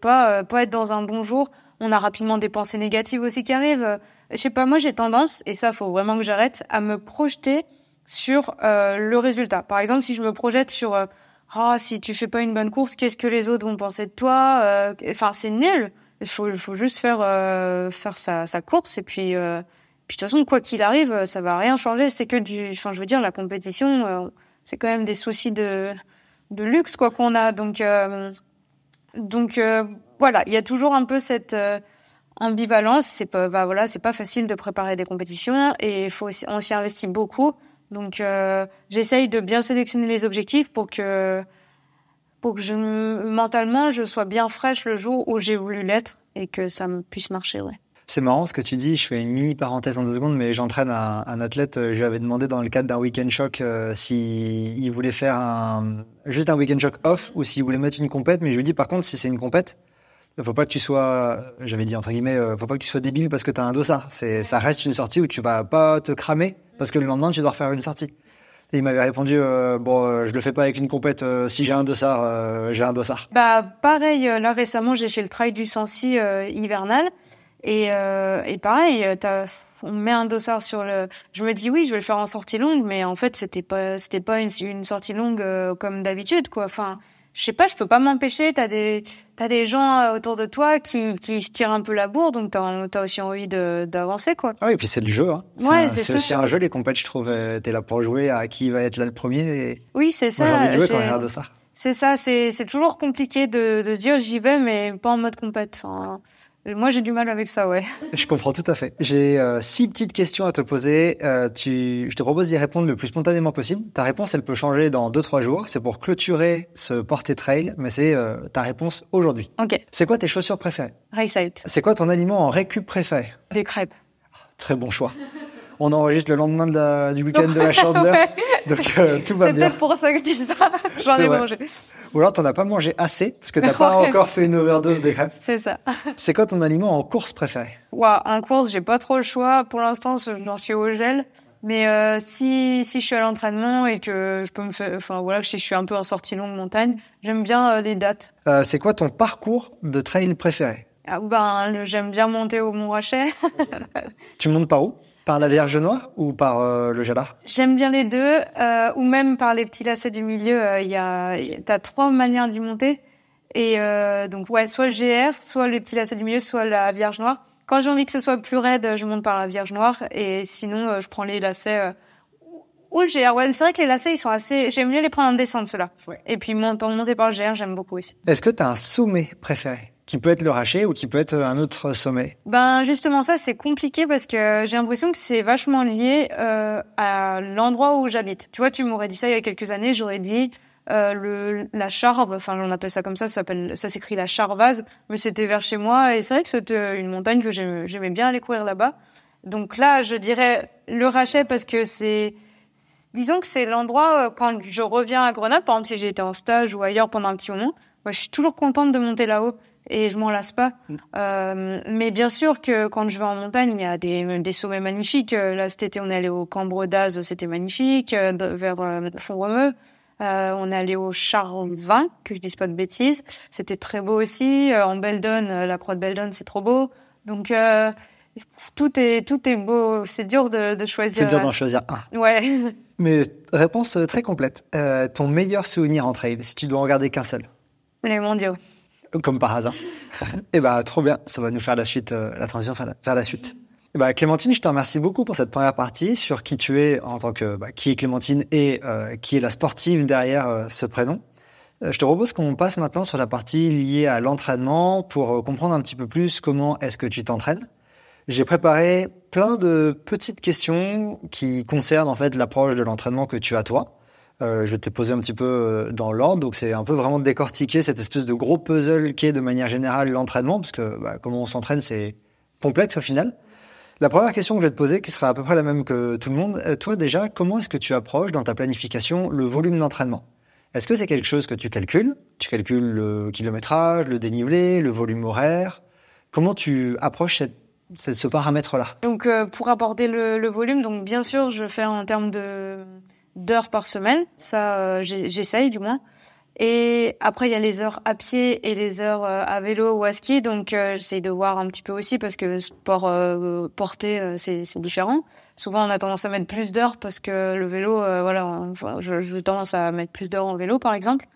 pas être dans un bon jour. On a rapidement des pensées négatives aussi qui arrivent. Moi j'ai tendance, et ça faut vraiment que j'arrête, à me projeter sur le résultat. Par exemple, si je me projette sur si tu fais pas une bonne course, qu'est-ce que les autres vont penser de toi? C'est nul. Il faut juste faire sa course et puis de toute façon quoi qu'il arrive, ça va rien changer. C'est que la compétition, c'est quand même des soucis de luxe quoi qu'on a. Donc voilà, il y a toujours un peu cette ambivalence. C'est pas facile de préparer des compétitions et on s'y investit beaucoup. Donc j'essaye de bien sélectionner les objectifs pour que mentalement, je sois bien fraîche le jour où j'ai voulu l'être et que ça me puisse marcher, ouais.
C'est marrant ce que tu dis, je fais une mini parenthèse en 2 secondes, mais j'entraîne un athlète, je lui avais demandé dans le cadre d'un week-end choc s'il voulait faire juste un week-end choc off ou s'il voulait mettre une compète, mais je lui dis par contre, si c'est une compète, faut pas que tu sois, j'avais dit entre guillemets, faut pas que tu sois débile parce que t'as un dossard. Ça reste une sortie où tu vas pas te cramer parce que le lendemain, tu dois refaire une sortie. Et il m'avait répondu, je le fais pas avec une compète, si j'ai un dossard, j'ai un dossard.
Pareil, là récemment, j'ai fait le trail du Sancy hivernal. Et pareil, on met un dossard sur le. Je me dis oui, je vais le faire en sortie longue, mais en fait c'était pas une sortie longue comme d'habitude quoi. Enfin, je sais pas, je peux pas m'empêcher. T'as des gens autour de toi qui se tirent un peu la bourre, donc t'as aussi envie d'avancer quoi.
Ah oui, et puis c'est le jeu. Hein. C'est aussi un jeu les compètes, je trouve. T'es là pour jouer à qui va être là le premier. Et...
Oui, c'est ça.
Moi, j'ai envie de jouer quand j'ai un dossard.
C'est ça, c'est toujours compliqué de se dire j'y vais, mais pas en mode compète. Enfin, moi, j'ai du mal avec ça, ouais.
Je comprends tout à fait. J'ai 6 petites questions à te poser. Je te propose d'y répondre le plus spontanément possible. Ta réponse, elle peut changer dans 2-3 jours. C'est pour clôturer ce porté trail, mais c'est ta réponse aujourd'hui.
Ok.
C'est quoi tes chaussures préférées?
Race Out.
C'est quoi ton aliment en récup préféré?
Des crêpes.
Très bon choix. On enregistre le lendemain du week-end de la Chandeleur,
ouais.
Donc tout va bien.
C'est peut-être pour ça que je dis ça. J'en ai mangé.
Ou alors t'en as pas mangé assez parce que t'as pas encore fait une overdose des crêpes.
C'est ça.
C'est quoi ton aliment en course préféré?
En course, j'ai pas trop le choix. Pour l'instant, j'en suis au gel. Mais si je suis à l'entraînement et que je peux si je suis un peu en sortie longue montagne, j'aime bien les dattes.
C'est quoi ton parcours de trail préféré?
J'aime bien monter au Mont Rachet.
Tu montes par où? Par la Vierge Noire ou par le Jalard?
J'aime bien les deux, ou même par les petits lacets du milieu. T'as 3 manières d'y monter. Et donc ouais, soit le GR, soit les petits lacets du milieu, soit la Vierge Noire. Quand j'ai envie que ce soit plus raide, je monte par la Vierge Noire. Et sinon, je prends les lacets ou le GR. Ouais, c'est vrai que les lacets, ils sont assez... J'aime mieux les prendre en descente, ceux-là. Ouais. Et puis monter par le GR, j'aime beaucoup aussi.
Est-ce que tu as un sommet préféré? Qui peut être le Rachet ou qui peut être un autre sommet?
Justement, ça, c'est compliqué parce que j'ai l'impression que c'est vachement lié à l'endroit où j'habite. Tu vois, tu m'aurais dit ça il y a quelques années, j'aurais dit la Charve, enfin on appelle ça comme ça s'écrit la Charvaz, mais c'était vers chez moi et c'est vrai que c'était une montagne que j'aimais bien aller courir là-bas. Donc là, je dirais le Rachet parce que disons que c'est l'endroit quand je reviens à Grenoble, par exemple si j'ai été en stage ou ailleurs pendant un petit moment, je suis toujours contente de monter là-haut. Et je m'en lasse pas. Mais bien sûr que quand je vais en montagne, il y a des sommets magnifiques. Là, cet été, on est allé au Cambre d'Az, c'était magnifique, vers Font-Romeu. On est allé au Charvin, que je dise pas de bêtises. C'était très beau aussi. En Beldon, la croix de Beldon, c'est trop beau. Donc, tout est beau. C'est dur de choisir.
C'est dur d'en choisir un.
Ouais.
Mais réponse très complète. Ton meilleur souvenir en trail, si tu dois en garder qu'un seul?
Les mondiaux.
Comme par hasard. Et trop bien, ça va nous faire la suite, la transition vers la suite. Et Clémentine, je te remercie beaucoup pour cette première partie sur qui tu es en tant que qui est Clémentine et qui est la sportive derrière ce prénom. Je te propose qu'on passe maintenant sur la partie liée à l'entraînement pour comprendre un petit peu plus comment est-ce que tu t'entraînes. J'ai préparé plein de petites questions qui concernent en fait l'approche de l'entraînement que tu as toi. Je vais te poser un petit peu dans l'ordre, donc c'est un peu vraiment de décortiquer cette espèce de gros puzzle qui est de manière générale l'entraînement, parce que comment on s'entraîne, c'est complexe au final. La première question que je vais te poser, qui sera à peu près la même que tout le monde, toi déjà, comment est-ce que tu approches dans ta planification le volume d'entraînement? Est-ce que c'est quelque chose que tu calcules? Tu calcules le kilométrage, le dénivelé, le volume horaire? Comment tu approches ce paramètre-là?
Donc pour aborder le volume, donc bien sûr, je fais en termes d'heures par semaine, ça j'essaye du moins. Et après il y a les heures à pied et les heures à vélo ou à ski, donc j'essaye de voir un petit peu aussi parce que sport porté c'est différent. Souvent on a tendance à mettre plus d'heures parce que le vélo j'ai tendance à mettre plus d'heures en vélo par exemple.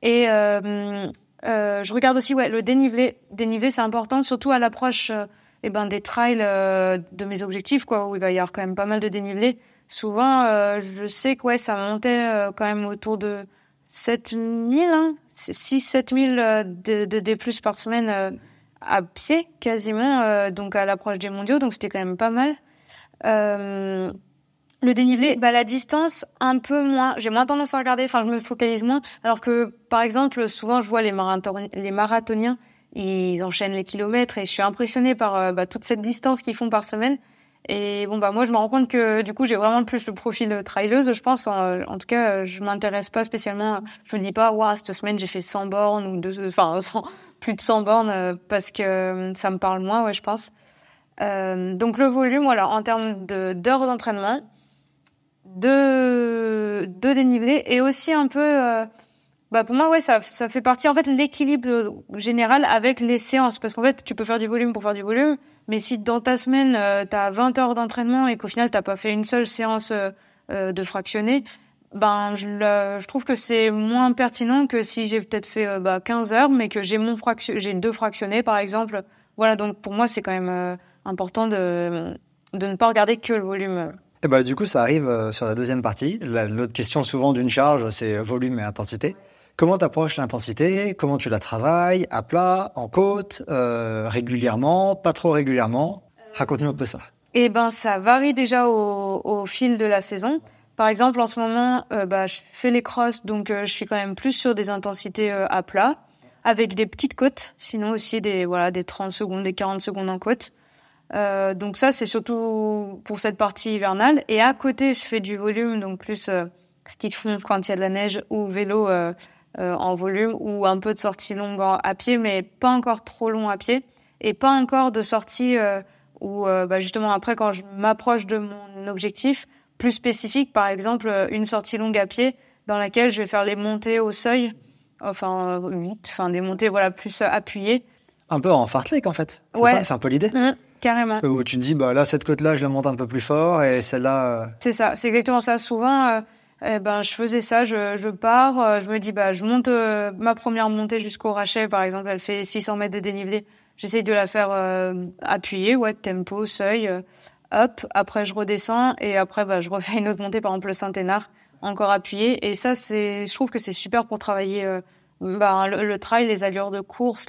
Et je regarde aussi le dénivelé c'est important, surtout à l'approche des trails de mes objectifs où il va y avoir quand même pas mal de dénivelé. Souvent, je sais que ça montait quand même autour de 7000, 6-7000 de D+ par semaine à pied, quasiment, donc à l'approche des mondiaux, donc c'était quand même pas mal. Le dénivelé, la distance, un peu moins. J'ai moins tendance à regarder, je me focalise moins. Alors que, par exemple, souvent, je vois les marathoniens, ils enchaînent les kilomètres et je suis impressionnée par toute cette distance qu'ils font par semaine. Et moi je me rends compte que du coup j'ai vraiment plus le profil trailleuse, je pense. En tout cas, je m'intéresse pas spécialement. Je me dis pas cette semaine j'ai fait 100 bornes ou plus de 100 bornes parce que ça me parle moins, je pense. Donc le volume, en termes d'heures d'entraînement, de dénivelé et aussi un peu pour moi ça fait partie en fait l'équilibre général avec les séances, parce qu'en fait tu peux faire du volume pour faire du volume. Mais si dans ta semaine, tu as 20 heures d'entraînement et qu'au final, tu n'as pas fait une seule séance de fractionné, je trouve que c'est moins pertinent que si j'ai peut-être fait 15 heures, mais que j'ai 2 fractionnés, par exemple. Voilà, donc pour moi, c'est quand même important de ne pas regarder que le volume.
Et du coup, ça arrive sur la deuxième partie. L'autre question souvent d'une charge, c'est volume et intensité. Comment tu approches l'intensité? Comment tu la travailles? À plat, en côte, régulièrement, pas trop régulièrement? Raconte-nous un peu ça.
Ça varie déjà au fil de la saison. Par exemple, en ce moment, je fais les crosses, donc je suis quand même plus sur des intensités à plat, avec des petites côtes, sinon aussi des 30 secondes, des 40 secondes en côte. Donc ça, c'est surtout pour cette partie hivernale. Et à côté, je fais du volume, donc plus ski de fond quand il y a de la neige ou vélo en volume, ou un peu de sortie longue à pied, mais pas encore trop long à pied, et pas encore de sortie où justement après quand je m'approche de mon objectif plus spécifique, par exemple une sortie longue à pied dans laquelle je vais faire les montées au seuil, vite, des montées plus appuyées.
Un peu en fartlek, en fait. C'est
Ouais.
ça, c'est un peu l'idée.
Carrément.
Où tu te dis, bah là, cette côte-là, je la monte un peu plus fort et celle-là.
C'est ça, c'est exactement ça. Souvent, je faisais ça, je pars, je me dis, je monte ma première montée jusqu'au Rachet, par exemple, elle fait 600 mètres de dénivelé. J'essaye de la faire appuyée, tempo, seuil, hop. Après, je redescends et après, je refais une autre montée, par exemple, le Saint-Hénard, encore appuyée. Et ça, je trouve que c'est super pour travailler le trail, les allures de course,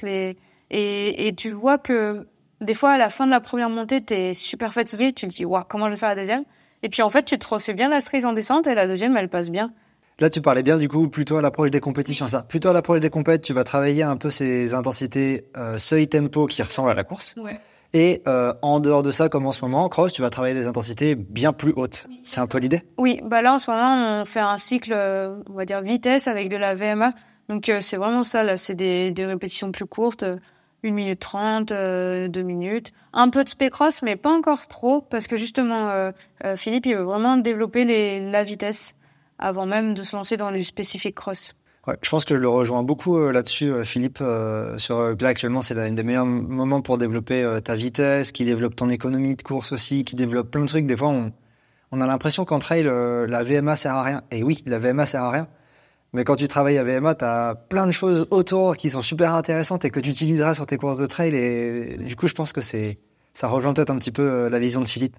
et tu vois que des fois, à la fin de la première montée, t'es super fatigué. Tu te dis, waouh, comment je vais faire la deuxième? Et puis, en fait, tu te refais bien la cerise en descente et la deuxième, elle passe bien.
Là, tu parlais bien, du coup, plutôt à l'approche des compétitions, ça. Plutôt à l'approche des compètes, tu vas travailler un peu ces intensités seuil tempo qui ressemblent à la course.
Ouais.
Et en dehors de ça, comme en ce moment, en cross, tu vas travailler des intensités bien plus hautes. C'est un peu l'idée?
Oui, là, en ce moment, on fait un cycle, on va dire vitesse avec de la VMA. Donc, c'est vraiment ça, là. C'est des répétitions plus courtes. 1 minute 30, 2 minutes. Un peu de spé-cross, mais pas encore trop, parce que justement, Philippe, il veut vraiment développer la vitesse avant même de se lancer dans du spécifique cross.
Ouais, je pense que je le rejoins beaucoup là-dessus, Philippe. Là, actuellement, c'est l'un des meilleurs moments pour développer ta vitesse, qui développe ton économie de course aussi, qui développe plein de trucs. Des fois, on a l'impression qu'en trail, la VMA sert à rien. Et oui, la VMA sert à rien. Mais quand tu travailles à VMA, tu as plein de choses autour qui sont super intéressantes et que tu utiliseras sur tes courses de trail. Et du coup, je pense que ça rejoint peut-être un petit peu la vision de Philippe.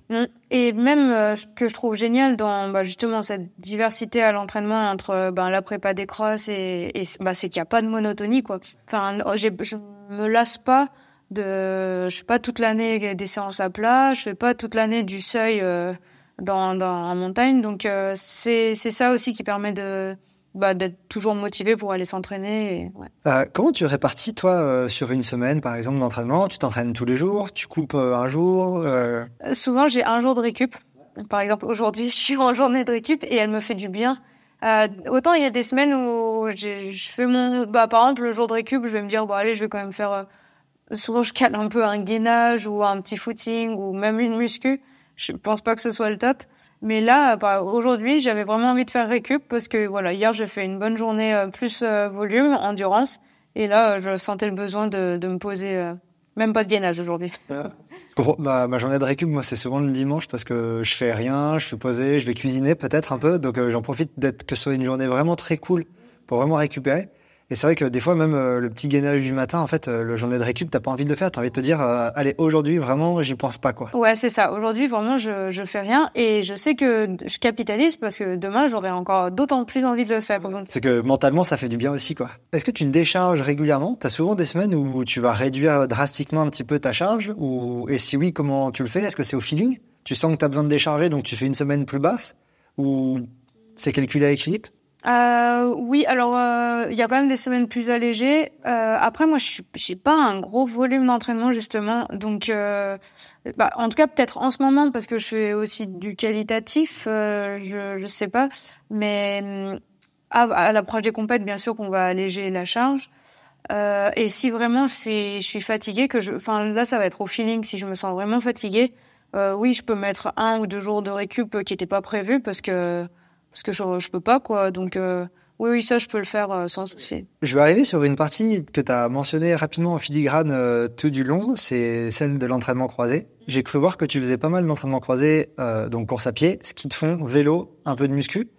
Et même ce que je trouve génial dans justement cette diversité à l'entraînement entre la prépa des crosses c'est qu'il n'y a pas de monotonie, quoi. Enfin, je me lasse pas je fais pas toute l'année des séances à plat, je fais pas toute l'année du seuil dans la montagne. Donc c'est ça aussi qui permet d'être toujours motivé pour aller s'entraîner.
Comment tu répartis, toi, sur une semaine, par exemple, d'entraînement? Tu t'entraînes tous les jours? Tu coupes un jour?
Souvent, j'ai un jour de récup. Par exemple, aujourd'hui, je suis en journée de récup et elle me fait du bien. Autant il y a des semaines où je fais par exemple, le jour de récup, je vais me dire, allez, je vais quand même faire... souvent, je cale un peu un gainage ou un petit footing ou même une muscu. Je pense pas que ce soit le top. Mais là, aujourd'hui, j'avais vraiment envie de faire récup parce que hier, j'ai fait une bonne journée plus volume, endurance. Et là, je sentais le besoin de me poser, même pas de gainage aujourd'hui.
Ma journée de récup, moi, c'est souvent le dimanche parce que je fais rien, je suis posé, je vais cuisiner peut-être un peu. Donc, j'en profite que ce soit une journée vraiment très cool pour vraiment récupérer. Et c'est vrai que des fois, même le petit gainage du matin, en fait, le journée de récup, t'as pas envie de le faire. T'as envie de te dire, allez, aujourd'hui, vraiment, j'y pense pas, quoi.
Ouais, c'est ça. Aujourd'hui, vraiment, je fais rien. Et je sais que je capitalise parce que demain, j'aurai encore d'autant plus envie de le faire.
C'est que mentalement, ça fait du bien aussi, quoi. Est-ce que tu te décharges régulièrement? T'as souvent des semaines où tu vas réduire drastiquement un petit peu ta charge? Et si oui, comment tu le fais? Est-ce que c'est au feeling? Tu sens que t'as besoin de décharger, donc tu fais une semaine plus basse? Ou c'est calculé avec Philippe?
Oui, alors il y a quand même des semaines plus allégées. Après, moi, j'ai pas un gros volume d'entraînement justement, donc en tout cas peut-être en ce moment parce que je fais aussi du qualitatif. Je sais pas, mais à l'approche des compètes, bien sûr qu'on va alléger la charge. Et si vraiment je suis fatiguée, là ça va être au feeling. Si je me sens vraiment fatiguée, oui, je peux mettre 1 ou 2 jours de récup qui n'étaient pas prévus parce que je peux pas, quoi. Donc, oui, ça, je peux le faire sans souci.
Je vais arriver sur une partie que tu as mentionnée rapidement en filigrane tout du long, c'est celle de l'entraînement croisé. J'ai cru voir que tu faisais pas mal d'entraînement croisé, donc course à pied, ski de fond, vélo, un peu de muscu.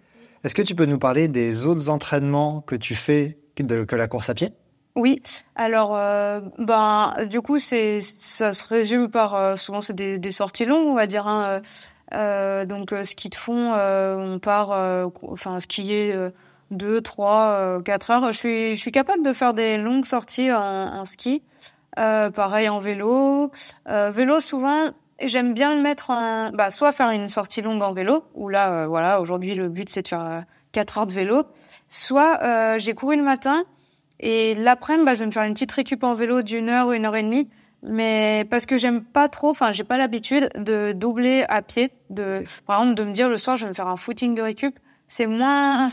Est-ce que tu peux nous parler des autres entraînements que tu fais que la course à pied?
Oui, alors du coup ça se résume par souvent c'est des sorties longues, on va dire, hein. Donc ski de fond, on part skier 2, 3, 4 heures. Je suis capable de faire des longues sorties en ski. Pareil en vélo. Vélo souvent j'aime bien le mettre soit faire une sortie longue en vélo où là aujourd'hui le but c'est de faire 4 heures de vélo. Soit j'ai couru le matin et l'après-midi je vais me faire une petite récup en vélo d'1 heure ou 1 heure et demie. Mais parce que j'aime pas trop, j'ai pas l'habitude de doubler à pied, par exemple de me dire le soir je vais me faire un footing de récup. C'est moins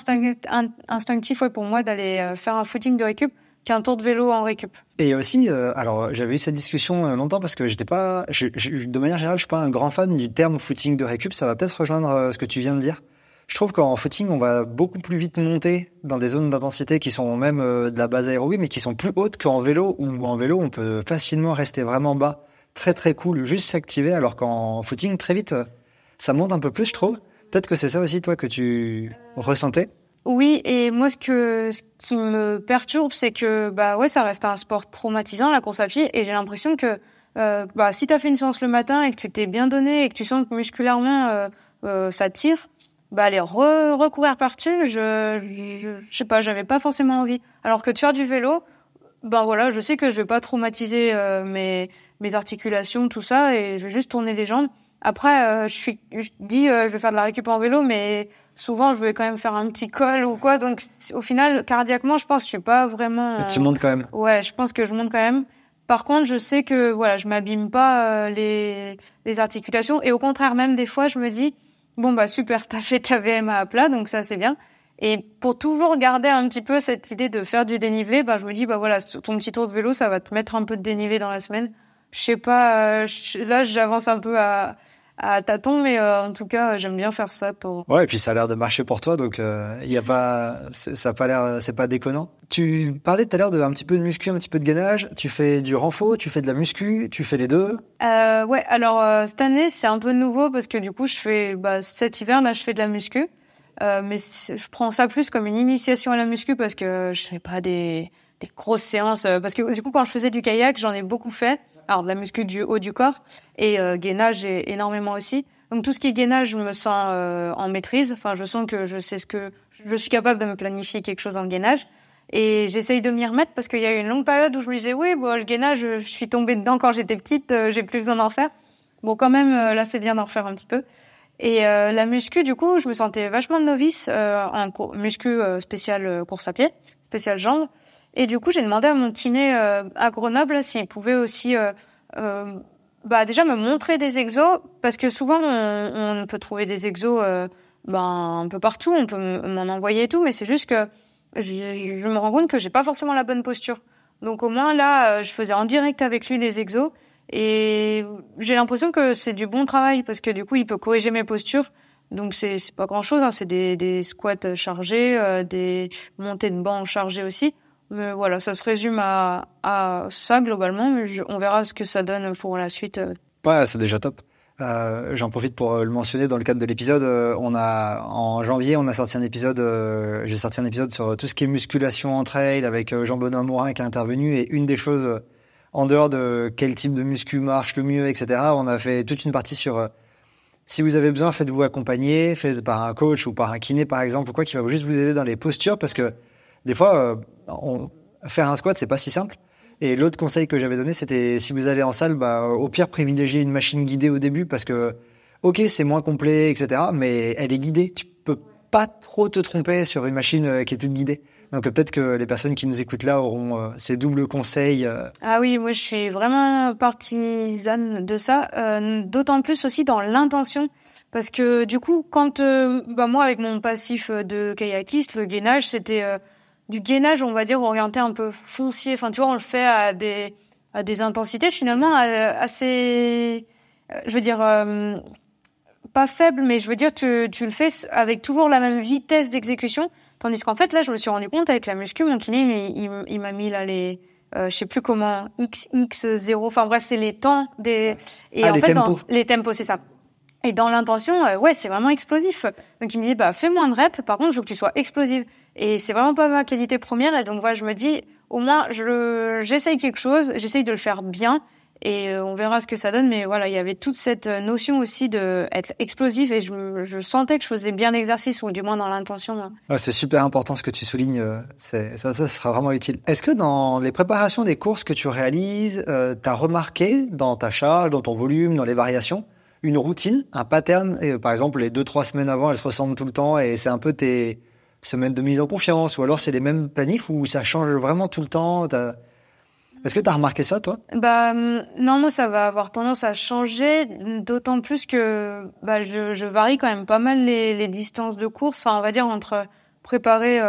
instinctif pour moi d'aller faire un footing de récup qu'un tour de vélo en récup.
Et aussi, alors j'avais eu cette discussion longtemps parce que de manière générale, je suis pas un grand fan du terme footing de récup. Ça va peut-être rejoindre ce que tu viens de dire. Je trouve qu'en footing, on va beaucoup plus vite monter dans des zones d'intensité qui sont même de la base aérobie, mais qui sont plus hautes qu'en vélo, où en vélo, on peut facilement rester vraiment bas, très très cool, juste s'activer, alors qu'en footing, très vite, ça monte un peu plus, je trouve. Peut-être que c'est ça aussi, toi, que tu ressentais.
Oui, et moi, ce qui me perturbe, c'est que, bah ouais, ça reste un sport traumatisant, la course à pied, et j'ai l'impression que, si t'as fait une séance le matin et que tu t'es bien donné et que tu sens que musculairement, ça tire, bah, aller recourir par-dessus, je sais pas, j'avais pas forcément envie. Alors que de faire du vélo, ben voilà, je sais que je vais pas traumatiser mes articulations, tout ça, et je vais juste tourner les jambes. Après, je dis, je vais faire de la récup en vélo, mais souvent, je vais quand même faire un petit col ou quoi. Donc, au final, cardiaquement, je pense que je suis pas vraiment.
Mais tu montes quand même.
Ouais, je pense que je monte quand même. Par contre, je sais que voilà, je m'abîme pas les articulations, et au contraire, même des fois, je me dis, bon bah super, t'as fait ta VMA à plat, donc ça c'est bien. Et pour toujours garder un petit peu cette idée de faire du dénivelé, bah je me dis bah voilà, ton petit tour de vélo, ça va te mettre un peu de dénivelé dans la semaine. Je sais pas, là j'avance un peu à tâtons, mais en tout cas j'aime bien faire ça pour.
Ouais, et puis ça a l'air de marcher pour toi, donc y a pas, ça a pas l'air, c'est pas déconnant. Tu parlais tout à l'heure de un petit peu de muscu, un petit peu de gainage. Tu fais du renfo, tu fais de la muscu, tu fais les deux.
Ouais, alors cette année c'est un peu nouveau parce que du coup je fais, cet hiver là je fais de la muscu. Mais je prends ça plus comme une initiation à la muscu parce que je fais pas des grosses séances. Parce que du coup, quand je faisais du kayak, j'en ai beaucoup fait. Alors, de la muscu du haut du corps et gainage énormément aussi. Donc, tout ce qui est gainage, je me sens en maîtrise. Enfin, je sens que je sais je suis capable de me planifier quelque chose en gainage. Et j'essaye de m'y remettre parce qu'il y a eu une longue période où je me disais, oui, bon, le gainage, je suis tombée dedans quand j'étais petite, j'ai plus besoin d'en faire. Bon, quand même, là, c'est bien d'en refaire un petit peu. Et la muscu, du coup, je me sentais vachement novice en muscu spécial course à pied, spécial jambes. Et du coup, j'ai demandé à mon kiné à Grenoble s'il pouvait aussi déjà me montrer des exos, parce que souvent on peut trouver des exos un peu partout, on peut m'en envoyer et tout, mais c'est juste que je me rends compte que j'ai pas forcément la bonne posture. Donc au moins là, je faisais en direct avec lui les exos. Et j'ai l'impression que c'est du bon travail parce que du coup, il peut corriger mes postures. Donc, c'est pas grand-chose, hein. C'est des squats chargés, des montées de banc chargées aussi. Mais voilà, ça se résume à ça globalement. Mais on verra ce que ça donne pour la suite.
Ouais, c'est déjà top. J'en profite pour le mentionner dans le cadre de l'épisode. En janvier, on a sorti un épisode. J'ai sorti un épisode sur tout ce qui est musculation en trail avec Jean-Benoît Mourin qui est intervenu. Et une des choses, en dehors de quel type de muscu marche le mieux, etc., on a fait toute une partie sur si vous avez besoin, faites-vous accompagner, faites par un coach ou par un kiné par exemple, ou quoi, qui va juste vous aider dans les postures, parce que des fois, faire un squat, c'est pas si simple. Et l'autre conseil que j'avais donné, c'était si vous allez en salle, au pire, privilégiez une machine guidée au début parce que, ok, c'est moins complet, etc., mais elle est guidée. Tu peux pas trop te tromper sur une machine qui est toute guidée. Donc peut-être que les personnes qui nous écoutent là auront ces doubles conseils.
Ah oui, moi je suis vraiment partisane de ça, d'autant plus aussi dans l'intention. Parce que du coup, quand moi avec mon passif de kayakiste, le gainage, c'était du gainage, on va dire, orienté un peu foncier. Enfin, tu vois, on le fait à des intensités finalement assez, je veux dire, pas faibles, mais je veux dire, tu le fais avec toujours la même vitesse d'exécution. Tandis qu'en fait, là, je me suis rendu compte avec la muscu, mon kiné, il m'a mis là les, je sais plus comment, X0, enfin bref, c'est les temps des, et en
les
fait,
tempos.
les tempos, c'est ça. Et dans l'intention, ouais, c'est vraiment explosif. Donc il me dit, fais moins de reps, par contre, je veux que tu sois explosive. Et c'est vraiment pas ma qualité première. Et donc voilà, je me dis, au moins, j'essaye quelque chose, j'essaye de le faire bien. Et on verra ce que ça donne. Mais voilà, il y avait toute cette notion aussi de être explosif. Et je sentais que je faisais bien l'exercice, ou du moins dans l'intention.
Ouais, c'est super important ce que tu soulignes. Ça sera vraiment utile. Est-ce que dans les préparations des courses que tu réalises, tu as remarqué dans ta charge, dans ton volume, dans les variations, une routine, un pattern? Par exemple, les 2-3 semaines avant, elles se ressemblent tout le temps et c'est un peu tes semaines de mise en confiance, ou alors c'est les mêmes planifs ou ça change vraiment tout le temps? Est-ce que tu as remarqué ça, toi?
Non, moi, ça va avoir tendance à changer, d'autant plus que je varie quand même pas mal les distances de course. Enfin, on va dire entre préparer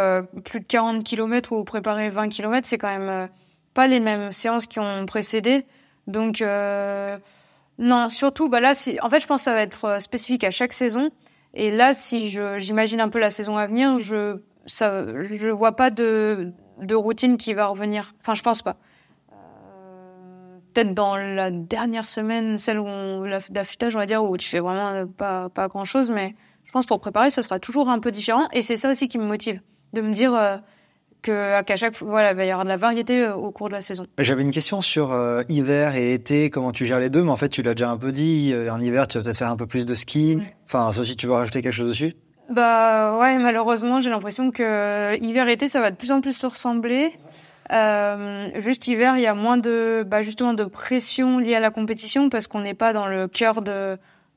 plus de 40 km ou préparer 20 km, c'est quand même pas les mêmes séances qui ont précédé. Donc, non, surtout, là, en fait, je pense que ça va être spécifique à chaque saison. Et là, si j'imagine un peu la saison à venir, je vois pas de routine qui va revenir. Enfin, je pense pas. Peut-être dans la dernière semaine, celle d'affûtage, on va dire, où tu fais vraiment pas grand-chose, mais je pense pour préparer, ça sera toujours un peu différent. Et c'est ça aussi qui me motive, de me dire qu'à chaque fois, voilà, il va y avoir de la variété au cours de la saison.
J'avais une question sur hiver et été, comment tu gères les deux, mais en fait, tu l'as déjà un peu dit. En hiver, tu vas peut-être faire un peu plus de ski. Ouais. Enfin, sauf si tu veux rajouter quelque chose dessus.
Bah ouais, malheureusement, j'ai l'impression que hiver-été, ça va de plus en plus se ressembler. Juste hiver, il y a moins justement de pression liée à la compétition parce qu'on n'est pas dans le cœur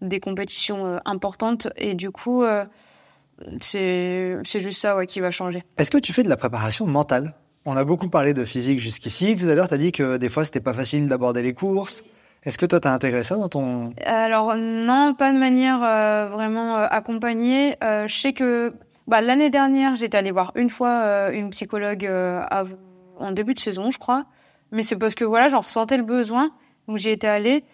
des compétitions importantes et du coup, c'est juste ça qui va changer.
Est-ce que tu fais de la préparation mentale ? On a beaucoup parlé de physique jusqu'ici. Tout à l'heure, tu as dit que des fois, c'était pas facile d'aborder les courses. Est-ce que toi, tu as intégré ça dans ton...
Alors non, pas de manière vraiment accompagnée. Je sais que l'année dernière, j'étais allée voir une fois une psychologue en début de saison, je crois. Mais c'est parce que j'en ressentais le besoin, donc j'y étais allée.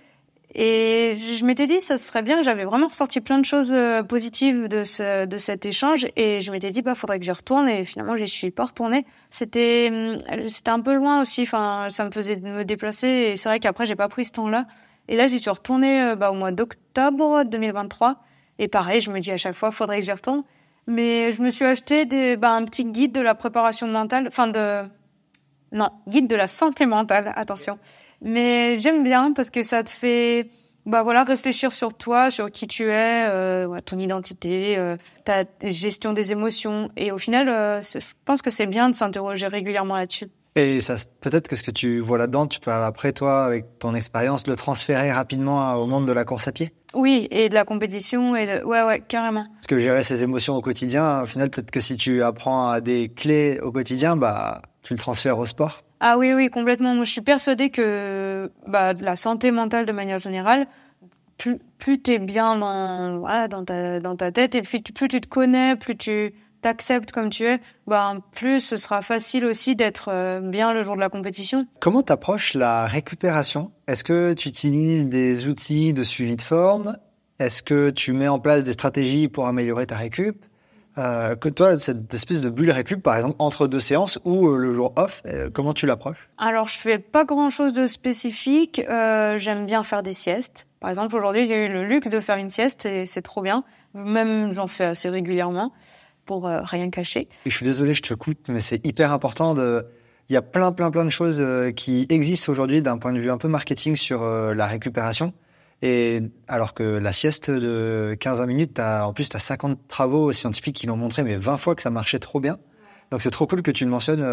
Et je m'étais dit, ça serait bien, j'avais vraiment ressorti plein de choses positives de cet échange. Et je m'étais dit, faudrait que j'y retourne. Et finalement, je suis pas retournée. C'était un peu loin aussi. Enfin, ça me faisait me déplacer. Et c'est vrai qu'après, j'ai pas pris ce temps-là. Et là, j'y suis retournée au mois d'octobre 2023. Et pareil, je me dis à chaque fois, faudrait que j'y retourne. Mais je me suis acheté un petit guide de la préparation mentale. Guide de la santé mentale, attention. Mais j'aime bien parce que ça te fait réfléchir sur toi, sur qui tu es, ton identité, ta gestion des émotions. Et au final, je pense que c'est bien de s'interroger régulièrement là-dessus.
Et ça, peut-être que ce que tu vois là-dedans, tu peux après, toi, avec ton expérience, le transférer rapidement au monde de la course à pied ?
Oui, et de la compétition, ouais, carrément.
Parce que gérer ses émotions au quotidien, au final, peut-être que si tu apprends des clés au quotidien, tu le transfères au sport.
Ah oui, complètement. Moi, je suis persuadée que la santé mentale, de manière générale, plus t'es bien dans ta tête, et plus tu te connais, plus tu t'acceptes comme tu es, plus ce sera facile aussi d'être bien le jour de la compétition.
Comment t'approches la récupération ? Est-ce que tu utilises des outils de suivi de forme ? Est-ce que tu mets en place des stratégies pour améliorer ta récup ? Que toi, cette espèce de bulle récup, par exemple, entre deux séances ou le jour off, comment tu l'approches ?
Alors, je fais pas grand-chose de spécifique. J'aime bien faire des siestes. Par exemple, aujourd'hui, j'ai eu le luxe de faire une sieste et c'est trop bien. Même, j'en fais assez régulièrement pour rien cacher.
Et je suis désolé, je te coupe, mais c'est hyper important Il y a plein de choses qui existent aujourd'hui d'un point de vue un peu marketing sur la récupération. Et alors que la sieste de 15-20 minutes, en plus, tu as 50 travaux scientifiques qui l'ont montré, mais 20 fois que ça marchait trop bien. Donc c'est trop cool que tu le mentionnes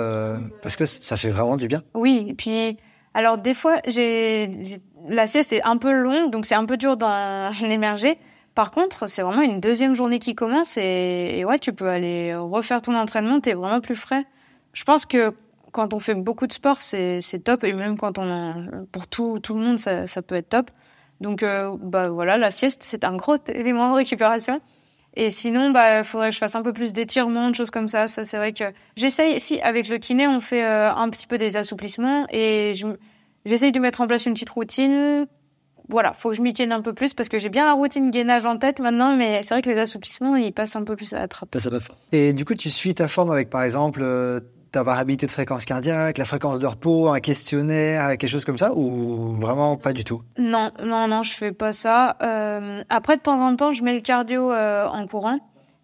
parce que ça fait vraiment du bien.
Oui, et puis, alors des fois, la sieste est un peu longue, donc c'est un peu dur d'en émerger. Par contre, c'est vraiment une deuxième journée qui commence et ouais, tu peux aller refaire ton entraînement, t'es vraiment plus frais. Je pense que quand on fait beaucoup de sport, c'est top, et même pour tout le monde, ça peut être top. Donc la sieste, c'est un gros élément de récupération. Et sinon, faudrait que je fasse un peu plus d'étirements, de choses comme ça. Ça, c'est vrai que j'essaye. Si, avec le kiné, on fait un petit peu des assouplissements et j'essaye de mettre en place une petite routine. Voilà, faut que je m'y tienne un peu plus parce que j'ai bien la routine gainage en tête maintenant, mais c'est vrai que les assouplissements, ils passent un peu plus à la trappe.
Et du coup, tu suis ta forme avec, par exemple, ta variabilité de fréquence cardiaque, la fréquence de repos, un questionnaire, quelque chose comme ça, ou vraiment pas du tout ?
Non, je fais pas ça. Après, de temps en temps, je mets le cardio en courant.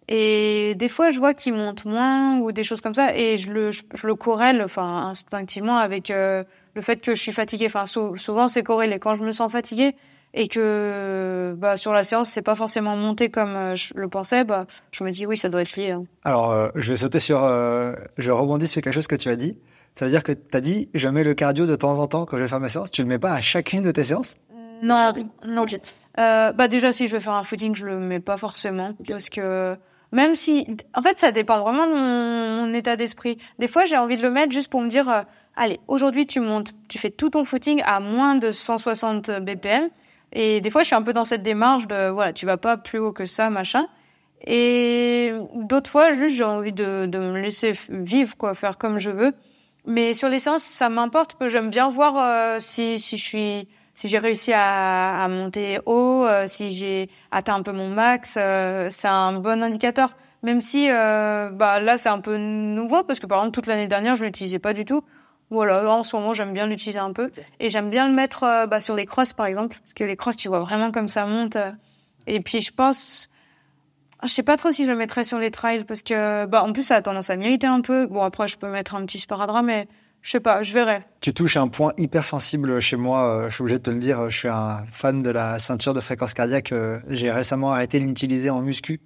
Et des fois, je vois qu'il monte moins ou des choses comme ça. Et je le corrèle instinctivement avec le fait que je suis fatiguée. Souvent, c'est corrélé. Quand je me sens fatiguée et que sur la séance, c'est pas forcément monté comme je le pensais, je me dis oui, ça doit être lié. Hein.
Alors, je vais sauter je rebondis sur quelque chose que tu as dit. Ça veut dire que tu as dit, je mets le cardio de temps en temps quand je vais faire ma séance. Tu le mets pas à chacune de tes séances ?
Non. Déjà, si je vais faire un footing, je le mets pas forcément. Parce que même si... En fait, ça dépend vraiment de mon état d'esprit. Des fois, j'ai envie de le mettre juste pour me dire, allez, aujourd'hui, tu fais tout ton footing à moins de 160 BPM. Et des fois, je suis un peu dans cette démarche de, tu vas pas plus haut que ça, machin. Et d'autres fois, juste, j'ai envie de me laisser vivre, faire comme je veux. Mais sur les séances, ça m'importe, que j'aime bien voir si je suis si j'ai réussi à monter haut, si j'ai atteint un peu mon max, c'est un bon indicateur. Même si là c'est un peu nouveau parce que par exemple toute l'année dernière je l'utilisais pas du tout. Voilà, là, en ce moment j'aime bien l'utiliser un peu et j'aime bien le mettre sur les crosses par exemple parce que les crosses tu vois vraiment comme ça monte. Et puis je sais pas trop si je le mettrais sur les trails parce que en plus ça a tendance à m'irriter un peu. Bon après je peux mettre un petit sparadrap mais je sais pas, je verrai.
Tu touches un point hyper sensible chez moi, je suis obligé de te le dire, je suis un fan de la ceinture de fréquence cardiaque, j'ai récemment arrêté de l'utiliser en muscu.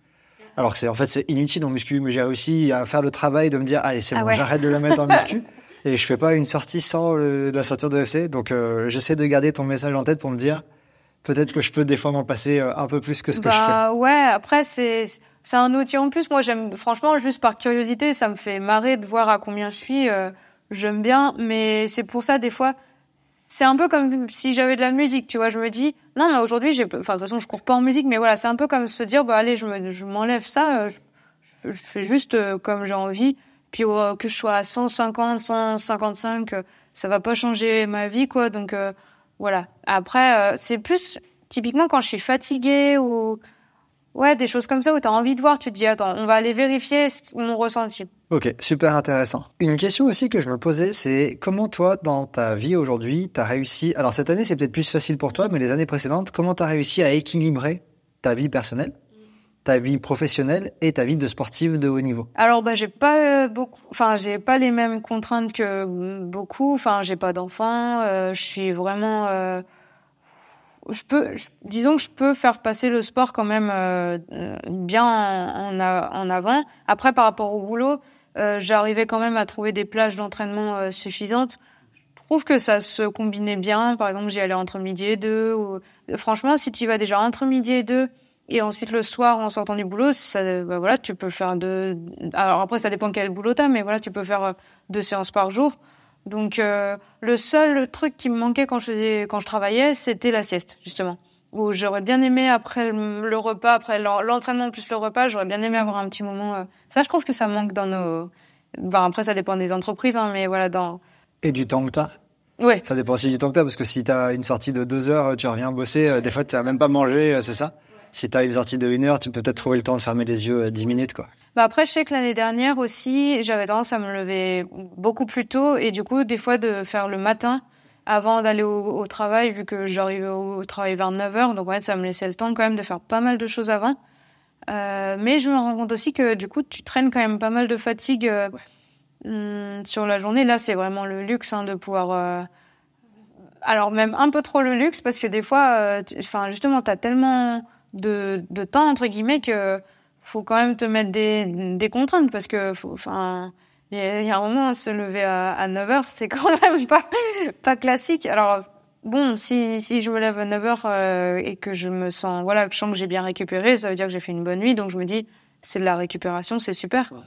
Alors que c'est inutile en muscu, mais j'ai réussi à faire le travail de me dire allez c'est bon, j'arrête de la mettre en muscu et je fais pas une sortie sans la ceinture de FC. Donc j'essaie de garder ton message en tête pour me dire peut-être que je peux des fois m'en passer un peu plus que ce que je fais.
Ouais, après c'est un outil en plus. Moi j'aime franchement juste par curiosité, ça me fait marrer de voir à combien je suis. J'aime bien, mais c'est pour ça des fois. C'est un peu comme si j'avais de la musique, tu vois. Je me dis, non, mais aujourd'hui, de toute façon, je cours pas en musique, mais voilà, c'est un peu comme se dire, allez, je m'enlève ça, je fais juste comme j'ai envie. Puis que je sois à 150, 155, ça va pas changer ma vie, quoi. Donc voilà. Après, c'est plus typiquement quand je suis fatiguée ou des choses comme ça où t'as envie de voir, tu te dis, attends, on va aller vérifier mon ressenti.
Ok, super intéressant. Une question aussi que je me posais, c'est comment toi, dans ta vie aujourd'hui, t'as réussi... Alors cette année, c'est peut-être plus facile pour toi, mais les années précédentes, comment t'as réussi à équilibrer ta vie personnelle, ta vie professionnelle et ta vie de sportive de haut niveau?
Alors j'ai pas j'ai pas les mêmes contraintes que beaucoup. Enfin, j'ai pas d'enfants. Je suis vraiment... disons que je peux faire passer le sport quand même bien en avant. Après, par rapport au boulot, j'arrivais quand même à trouver des plages d'entraînement suffisantes. Je trouve que ça se combinait bien. Par exemple, j'y allais entre midi et 2. Franchement, si tu y vas déjà entre midi et 2 et ensuite le soir en sortant du boulot, tu peux faire Alors après, ça dépend quel boulot t'as, mais voilà, tu peux faire 2 séances par jour. Donc le seul truc qui me manquait quand je travaillais, c'était la sieste justement. Où j'aurais bien aimé après le repas, après l'entraînement plus le repas, j'aurais bien aimé avoir un petit moment. Ça, je trouve que ça manque dans nos. Après, ça dépend des entreprises, hein, mais voilà
Et du temps que t'as.
Ouais.
Ça dépend aussi du temps que t'as, parce que si t'as une sortie de 2 heures, tu reviens bosser, des fois tu n'as même pas mangé, c'est ça? Si t'as une sortie de 1 heure, tu peux peut-être trouver le temps de fermer les yeux 10 minutes, quoi.
Après, je sais que l'année dernière aussi, j'avais tendance à me lever beaucoup plus tôt et du coup, des fois, de faire le matin avant d'aller au travail, vu que j'arrivais au travail vers 9h. Donc, ça me laissait le temps quand même de faire pas mal de choses avant. Mais je me rends compte aussi que du coup, tu traînes quand même pas mal de fatigue sur la journée. Là, c'est vraiment le luxe de pouvoir... Alors, même un peu trop le luxe, parce que des fois, justement, t'as tellement de temps, entre guillemets, que faut quand même te mettre des contraintes, parce que il y a un moment, se lever à 9h, c'est quand même pas classique. Alors, bon, si je me lève à 9h et que je me sens, que je sens que j'ai bien récupéré, ça veut dire que j'ai fait une bonne nuit, donc je me dis, c'est de la récupération, c'est super. Ouais.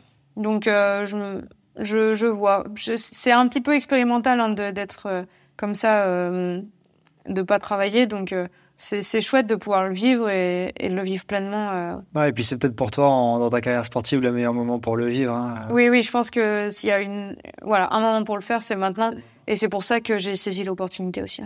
Donc, je vois. C'est un petit peu expérimental d'être comme ça, de pas travailler, donc c'est chouette de pouvoir le vivre et de le vivre pleinement.
Ouais, et puis c'est peut-être pour toi, dans ta carrière sportive, le meilleur moment pour le vivre. Hein.
Oui, je pense que s'il y a un moment pour le faire, c'est maintenant. Et c'est pour ça que j'ai saisi l'opportunité aussi.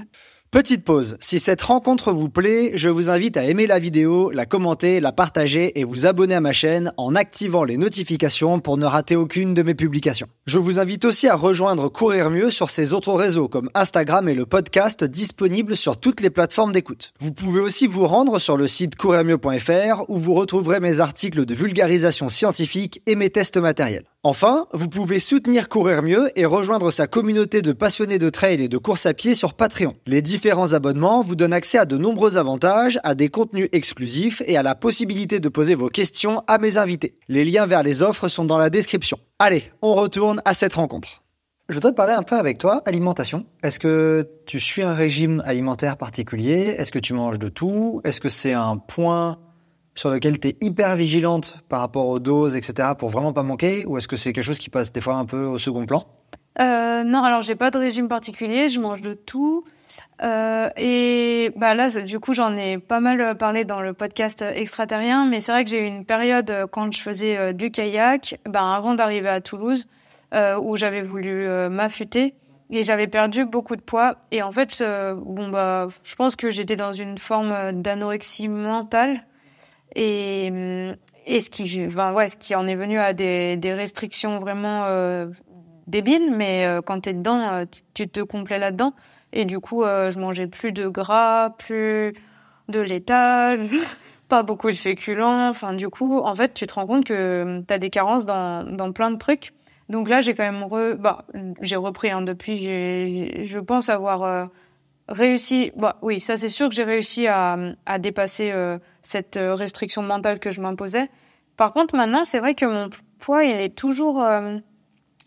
Petite pause. Si cette rencontre vous plaît, je vous invite à aimer la vidéo, la commenter, la partager et vous abonner à ma chaîne en activant les notifications pour ne rater aucune de mes publications. Je vous invite aussi à rejoindre Courir Mieux sur ses autres réseaux comme Instagram et le podcast disponible sur toutes les plateformes d'écoute. Vous pouvez aussi vous rendre sur le site courirmieux.fr où vous retrouverez mes articles de vulgarisation scientifique et mes tests matériels. Enfin, vous pouvez soutenir Courir Mieux et rejoindre sa communauté de passionnés de trail et de course à pied sur Patreon. Les différents abonnements vous donnent accès à de nombreux avantages, à des contenus exclusifs et à la possibilité de poser vos questions à mes invités. Les liens vers les offres sont dans la description. Allez, on retourne à cette rencontre. Je voudrais parler un peu avec toi, alimentation. Est-ce que tu suis un régime alimentaire particulier? Est-ce que tu manges de tout? Est-ce que c'est un point sur lequel tu es hyper vigilante par rapport aux doses, etc., pour vraiment pas manquer? Ou est-ce que c'est quelque chose qui passe des fois un peu au second plan?
Non, alors j'ai pas de régime particulier, je mange de tout. Et là, du coup, j'en ai pas mal parlé dans le podcast Extraterrien, mais c'est vrai que j'ai eu une période quand je faisais du kayak, avant d'arriver à Toulouse, où j'avais voulu m'affûter. et j'avais perdu beaucoup de poids. Et en fait, je pense que j'étais dans une forme d'anorexie mentale et ce qui en est venu à des restrictions vraiment débiles. Mais quand t'es dedans, tu te complais là-dedans. Et du coup, je mangeais plus de gras, plus de laitage, pas beaucoup de féculents. Enfin, du coup, en fait, tu te rends compte que t'as des carences dans plein de trucs. Donc là, j'ai quand même j'ai repris depuis. Je pense avoir réussi. Oui, ça c'est sûr que j'ai réussi à dépasser cette restriction mentale que je m'imposais. Par contre, maintenant, c'est vrai que mon poids, il est toujours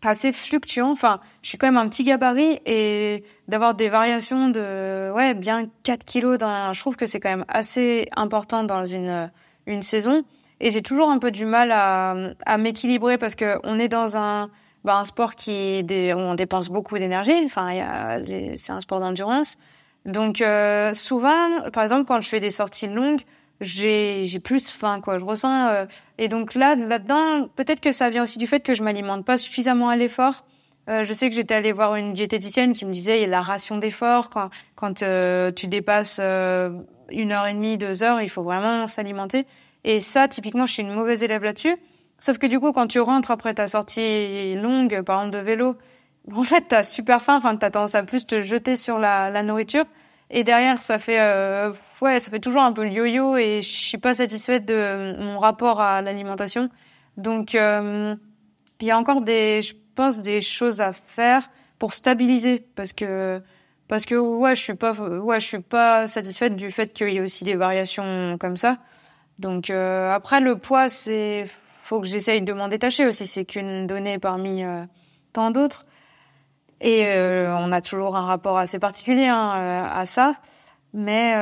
assez fluctuant. Enfin, je suis quand même un petit gabarit et d'avoir des variations de bien 4 kilos je trouve que c'est quand même assez important dans une saison. Et j'ai toujours un peu du mal à m'équilibrer parce que on est dans un sport où on dépense beaucoup d'énergie. Enfin, c'est un sport d'endurance. Donc souvent, par exemple, quand je fais des sorties longues, j'ai plus faim, quoi. Je ressens et donc là-dedans, peut-être que ça vient aussi du fait que je m'alimente pas suffisamment à l'effort. Je sais que j'étais allée voir une diététicienne qui me disait il y a la ration d'effort quand tu dépasses 1h30, 2 heures, il faut vraiment s'alimenter. Et ça, typiquement, je suis une mauvaise élève là-dessus. Sauf que du coup, quand tu rentres après ta sortie longue, par exemple de vélo, en fait, t'as super faim. Enfin, t'as tendance à plus te jeter sur la nourriture. Et derrière, ça fait toujours un peu le yo-yo et je suis pas satisfaite de mon rapport à l'alimentation. Donc, il y a encore je pense, des choses à faire pour stabiliser parce que je suis pas satisfaite du fait qu'il y ait aussi des variations comme ça. Donc après le poids, faut que j'essaye de m'en détacher aussi, c'est qu'une donnée parmi tant d'autres. Et on a toujours un rapport assez particulier à ça. Mais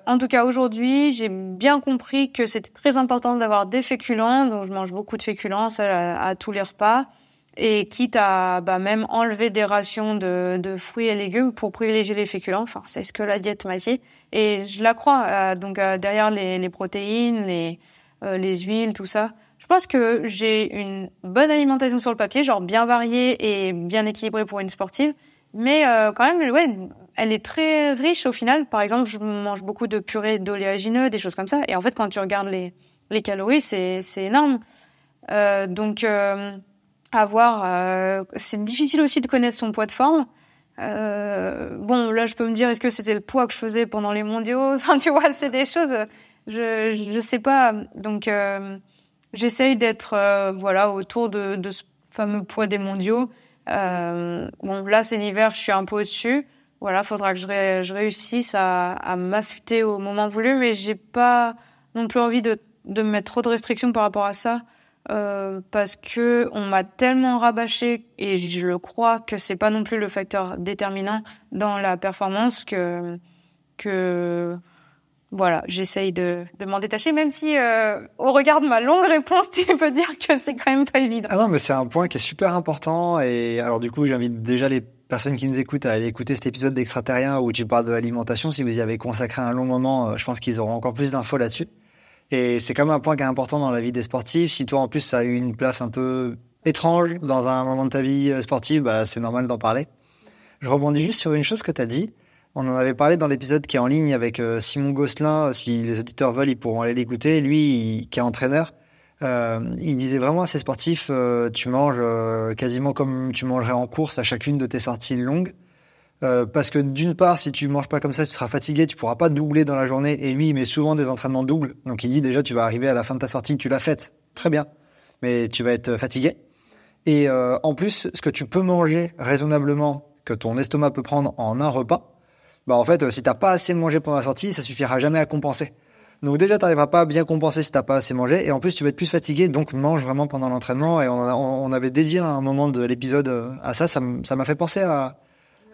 en tout cas aujourd'hui, j'ai bien compris que c'était très important d'avoir des féculents, donc je mange beaucoup de féculents à tous les repas. Et quitte à même enlever des rations de fruits et légumes pour privilégier les féculents. Enfin, c'est ce que la diète m'a dit. Et je la crois. Derrière les protéines, les huiles, tout ça. Je pense que j'ai une bonne alimentation sur le papier, genre bien variée et bien équilibrée pour une sportive. Mais quand même, elle est très riche au final. Par exemple, je mange beaucoup de purée d'oléagineux, des choses comme ça. Et en fait, quand tu regardes les calories, c'est énorme. C'est difficile aussi de connaître son poids de forme. Là, je peux me dire, est-ce que c'était le poids que je faisais pendant les mondiaux? Enfin, tu vois, c'est des choses, je sais pas. Donc, j'essaye d'être, autour de ce fameux poids des mondiaux. Là, c'est l'hiver, je suis un peu au-dessus. Voilà, faudra que je réussisse à m'affûter au moment voulu, mais j'ai pas non plus envie de me mettre trop de restrictions par rapport à ça. Parce que on m'a tellement rabâché et je le crois que c'est pas non plus le facteur déterminant dans la performance que voilà, j'essaye de m'en détacher, même si au regard de ma longue réponse, tu peux dire que c'est quand même pas évident.
Ah non, mais c'est un point qui est super important. Et alors du coup, j'invite déjà les personnes qui nous écoutent à aller écouter cet épisode d'Extraterrien où tu parles de l'alimentation. Si vous y avez consacré un long moment, je pense qu'ils auront encore plus d'infos là-dessus. Et c'est quand même un point qui est important dans la vie des sportifs. Si toi, en plus, ça a eu une place un peu étrange dans un moment de ta vie sportive, c'est normal d'en parler. Je rebondis juste sur une chose que tu as dit. On en avait parlé dans l'épisode qui est en ligne avec Simon Gosselin. Si les auditeurs veulent, ils pourront aller l'écouter. Lui, qui est entraîneur, il disait vraiment à ses sportifs, tu manges quasiment comme tu mangerais en course à chacune de tes sorties longues. Parce que d'une part, si tu manges pas comme ça, tu seras fatigué, tu pourras pas doubler dans la journée. Et lui, il met souvent des entraînements doubles. Donc il dit déjà, tu vas arriver à la fin de ta sortie, tu l'as faite, très bien, mais tu vas être fatigué. Et en plus, ce que tu peux manger raisonnablement, que ton estomac peut prendre en un repas, en fait, si t'as pas assez mangé pendant la sortie, ça suffira jamais à compenser. Donc déjà, t'arriveras pas à bien compenser si t'as pas assez mangé. Et en plus, tu vas être plus fatigué, donc mange vraiment pendant l'entraînement. Et on avait dédié un moment de l'épisode à ça. Ça m'a fait penser à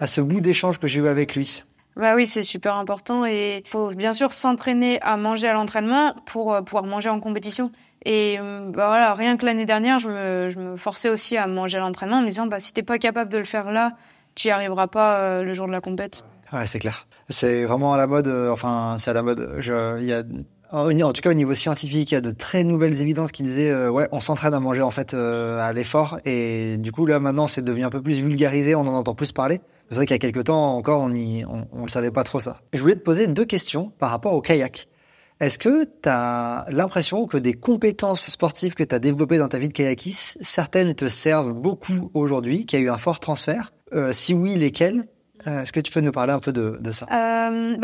ce bout d'échange que j'ai eu avec lui.
Oui, c'est super important et il faut bien sûr s'entraîner à manger à l'entraînement pour pouvoir manger en compétition. Et rien que l'année dernière, je me forçais aussi à manger à l'entraînement en me disant si t'es pas capable de le faire là, tu y arriveras pas le jour de la compète.
Ouais, c'est clair. C'est vraiment à la mode. C'est à la mode. Il y a En tout cas, au niveau scientifique, il y a de très nouvelles évidences qui disaient ouais, on s'entraîne à manger en fait à l'effort. Et du coup, là, maintenant, c'est devenu un peu plus vulgarisé, on en entend plus parler. C'est vrai qu'il y a quelques temps encore, on le savait pas trop ça. Je voulais te poser 2 questions par rapport au kayak. Est-ce que tu as l'impression que des compétences sportives que tu as développées dans ta vie de kayakiste, certaines te servent beaucoup aujourd'hui, qu'il y a eu un fort transfert? Si oui, lesquelles? Est-ce que tu peux nous parler un peu de ça?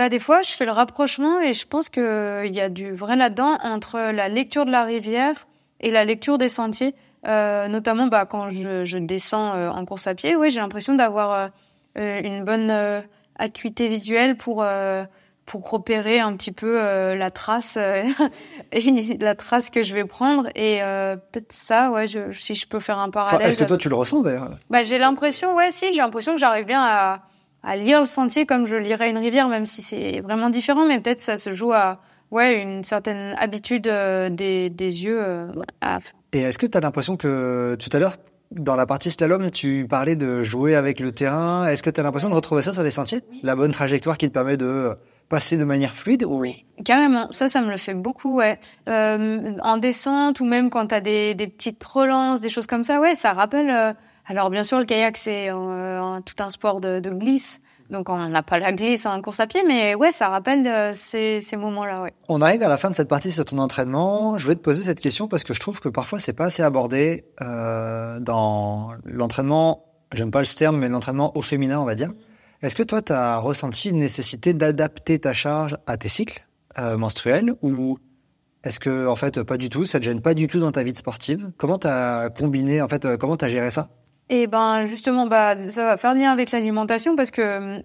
Des fois, je fais le rapprochement et je pense qu'il y a du vrai là-dedans entre la lecture de la rivière et la lecture des sentiers. Notamment quand je descends en course à pied, ouais, j'ai l'impression d'avoir une bonne acuité visuelle pour repérer un petit peu la trace et la trace que je vais prendre. Et peut-être ça, ouais, si je peux faire un parallèle.
Est-ce que toi, tu le ressens d'ailleurs?
J'ai l'impression que j'arrive bien à lire le sentier comme je lirais une rivière, même si c'est vraiment différent, mais peut-être ça se joue à une certaine habitude des yeux.
Et est-ce que tu as l'impression que tout à l'heure, dans la partie slalom, tu parlais de jouer avec le terrain? Est-ce que tu as l'impression de retrouver ça sur les sentiers? La bonne trajectoire qui te permet de passer de manière fluide?
Oui, carrément. Ça me le fait beaucoup, ouais. En descente ou même quand tu as des petites relances, des choses comme ça, ouais, ça rappelle... Alors, bien sûr, le kayak, c'est tout un sport de glisse. Donc, on n'a pas la glisse en course à pied, mais ouais, ça rappelle ces moments-là, ouais.
On arrive à la fin de cette partie sur ton entraînement. Je voulais te poser cette question parce que je trouve que parfois, c'est pas assez abordé dans l'entraînement, j'aime pas ce terme, mais l'entraînement au féminin, on va dire. Est-ce que toi, tu as ressenti une nécessité d'adapter ta charge à tes cycles menstruels ou est-ce que, en fait, pas du tout, ça te gêne pas du tout dans ta vie de sportive? Comment tu as combiné, en fait, comment tu as géré ça?
Et justement, ça va faire lien avec l'alimentation parce que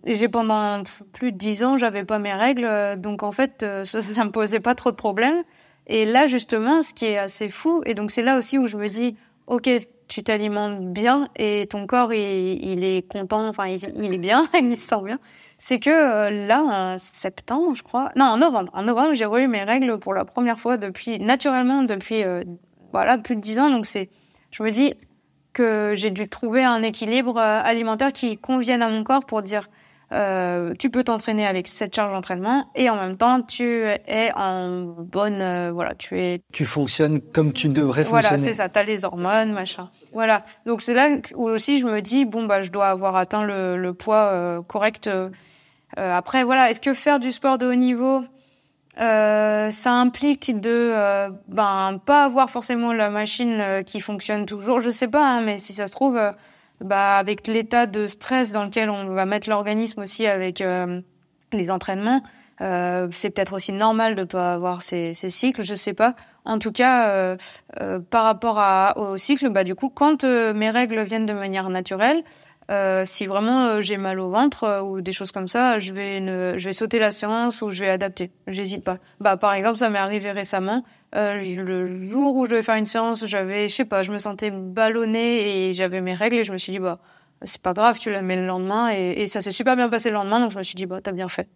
j'ai pendant plus de 10 ans, j'avais pas mes règles, donc en fait, ça me posait pas trop de problèmes. Et là, justement, ce qui est assez fou, et donc c'est là aussi où je me dis, ok, tu t'alimentes bien et ton corps, il est content, enfin, il est bien, il se sent bien. C'est que là, en septembre, je crois, non, en novembre, j'ai eu mes règles pour la première fois naturellement depuis plus de 10 ans. Donc je me dis que j'ai dû trouver un équilibre alimentaire qui convienne à mon corps pour dire tu peux t'entraîner avec cette charge d'entraînement et en même temps tu es en bonne
tu fonctionnes comme tu devrais fonctionner.
Voilà, c'est ça, t'as les hormones, machin. Voilà. Donc c'est là où aussi je me dis je dois avoir atteint le poids correct. Après voilà, est-ce que faire du sport de haut niveau ça implique de pas avoir forcément la machine qui fonctionne toujours, je sais pas, hein, mais si ça se trouve avec l'état de stress dans lequel on va mettre l'organisme aussi avec les entraînements, c'est peut-être aussi normal de pas avoir ces cycles, je sais pas. En tout cas, par rapport au cycle, du coup, quand mes règles viennent de manière naturelle, si vraiment j'ai mal au ventre ou des choses comme ça, je vais sauter la séance ou je vais adapter. J'hésite pas. Par exemple, ça m'est arrivé récemment. Le jour où je devais faire une séance, je me sentais ballonnée et j'avais mes règles et je me suis dit c'est pas grave, tu la mets le lendemain et ça s'est super bien passé le lendemain, donc je me suis dit t'as bien fait.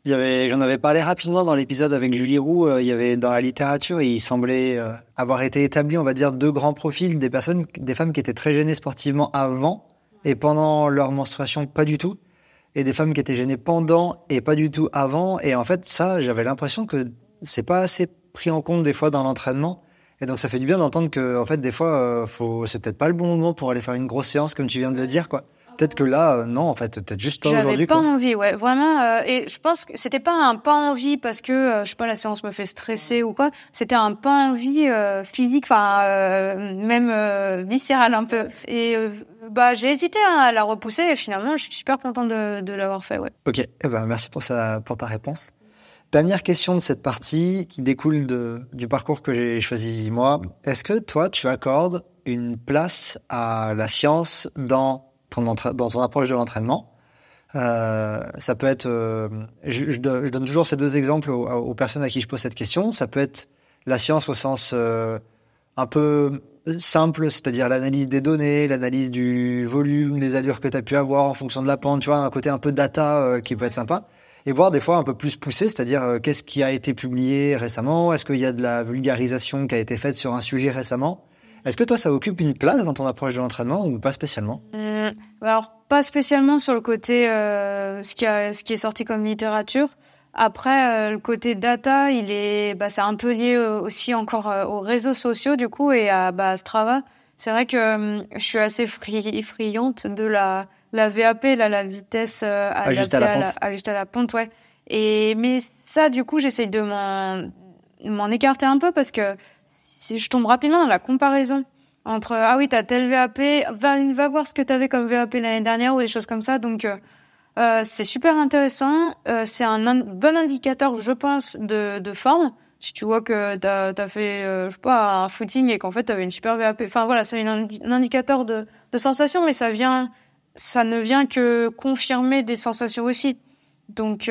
J'en avais parlé rapidement dans l'épisode avec Julie Roux. Il y avait dans la littérature, il semblait avoir été établi, on va dire, 2 grands profils des femmes qui étaient très gênées sportivement avant et pendant leur menstruation, pas du tout, et des femmes qui étaient gênées pendant et pas du tout avant. Et en fait, ça, j'avais l'impression que c'est pas assez pris en compte des fois dans l'entraînement. Et donc, ça fait du bien d'entendre que, en fait, des fois, c'est peut-être pas le bon moment pour aller faire une grosse séance, comme tu viens de le dire, quoi. Peut-être que là, non, en fait, peut-être juste pas aujourd'hui.
J'avais pas envie, ouais, vraiment. Et je pense que c'était pas un pas envie parce que, je sais pas, la séance me fait stresser ou quoi. C'était un pas envie physique, même viscéral un peu. Et j'ai hésité à la repousser et finalement, je suis super contente de l'avoir fait, ouais.
Ok, merci pour ta réponse. Dernière question de cette partie qui découle du parcours que j'ai choisi moi. Est-ce que toi, tu accordes une place à la science dans ton approche de l'entraînement? Ça peut être... je donne toujours ces 2 exemples aux personnes à qui je pose cette question. Ça peut être la science au sens un peu simple, c'est-à-dire l'analyse des données, l'analyse du volume, des allures que tu as pu avoir en fonction de la pente, tu vois, un côté un peu data qui peut être sympa. Et voir des fois un peu plus poussé, c'est-à-dire qu'est-ce qui a été publié récemment? Est-ce qu'il y a de la vulgarisation qui a été faite sur un sujet récemment? Est-ce que toi, ça occupe une place dans ton approche de l'entraînement ou pas spécialement?
Alors, pas spécialement sur le côté ce qui est sorti comme littérature. Après, le côté data, c'est un peu lié aussi encore aux réseaux sociaux du coup et à Strava. C'est vrai que je suis assez friande de la VAP, là, la vitesse
Ajustée
ajustée à la ponte, ouais. Mais ça, du coup, j'essaye de m'en écarter un peu parce que si je tombe rapidement dans la comparaison entre ah oui, t'as tel VAP, va voir ce que t'avais comme VAP l'année dernière ou des choses comme ça. Donc c'est super intéressant. C'est un bon indicateur, je pense, de forme. Si tu vois que t'as fait, je sais pas, un footing et qu'en fait t'avais une super VAP. Enfin voilà, c'est un indicateur de sensation, mais ça ne vient que confirmer des sensations aussi. Donc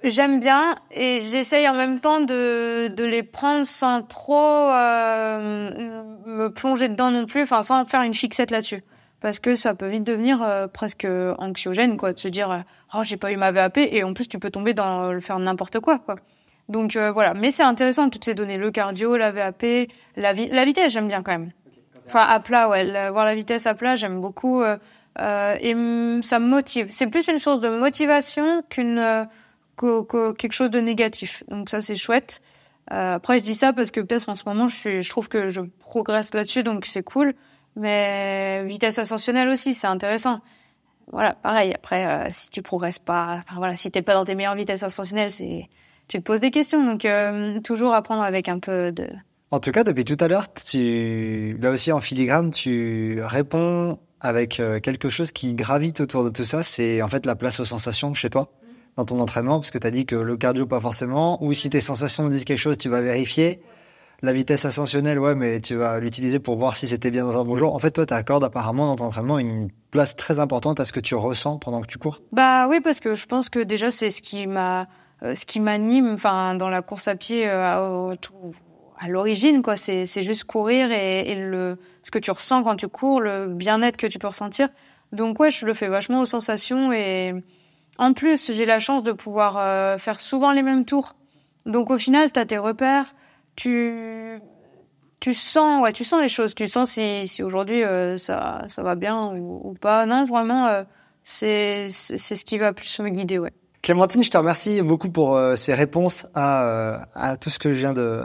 j'aime bien et j'essaye en même temps de les prendre sans trop me plonger dedans non plus, enfin sans faire une fixette là-dessus. Parce que ça peut vite devenir presque anxiogène, quoi, de se dire oh j'ai pas eu ma VAP et en plus tu peux tomber dans le faire n'importe quoi. Donc voilà, mais c'est intéressant toutes ces données, le cardio, la VAP, la vitesse j'aime bien quand même. Enfin à plat, ouais, voir la vitesse à plat j'aime beaucoup et ça me motive. C'est plus une source de motivation que quelque chose de négatif. Donc ça c'est chouette. Après je dis ça parce que peut-être en ce moment je trouve que je progresse là-dessus donc c'est cool. Mais vitesse ascensionnelle aussi, c'est intéressant. Voilà, pareil. Après, si tu progresses pas, si t'es pas dans tes meilleures vitesses ascensionnelles, tu te poses des questions. Donc, toujours apprendre avec un peu de.
En tout cas, depuis tout à l'heure, là aussi en filigrane, tu réponds avec quelque chose qui gravite autour de tout ça. C'est en fait la place aux sensations chez toi, dans ton entraînement, parce que tu as dit que le cardio, pas forcément. Ou si tes sensations me disent quelque chose, tu vas vérifier. La vitesse ascensionnelle, ouais, mais tu vas l'utiliser pour voir si c'était bien dans un bon jour. En fait, toi, tu accordes apparemment dans ton entraînement une place très importante à ce que tu ressens pendant que tu cours.
Bah oui, parce que je pense que déjà, c'est ce qui m'anime, enfin, dans la course à pied à l'origine, quoi. C'est juste courir et ce que tu ressens quand tu cours, le bien-être que tu peux ressentir. Donc ouais, je le fais vachement aux sensations et en plus, j'ai la chance de pouvoir faire souvent les mêmes tours. Donc au final, t'as tes repères. Tu sens les choses. Tu sens si aujourd'hui ça va bien ou pas. Non, vraiment, c'est ce qui va plus me guider, ouais.
Clémentine, je te remercie beaucoup pour ces réponses à tout ce que je viens de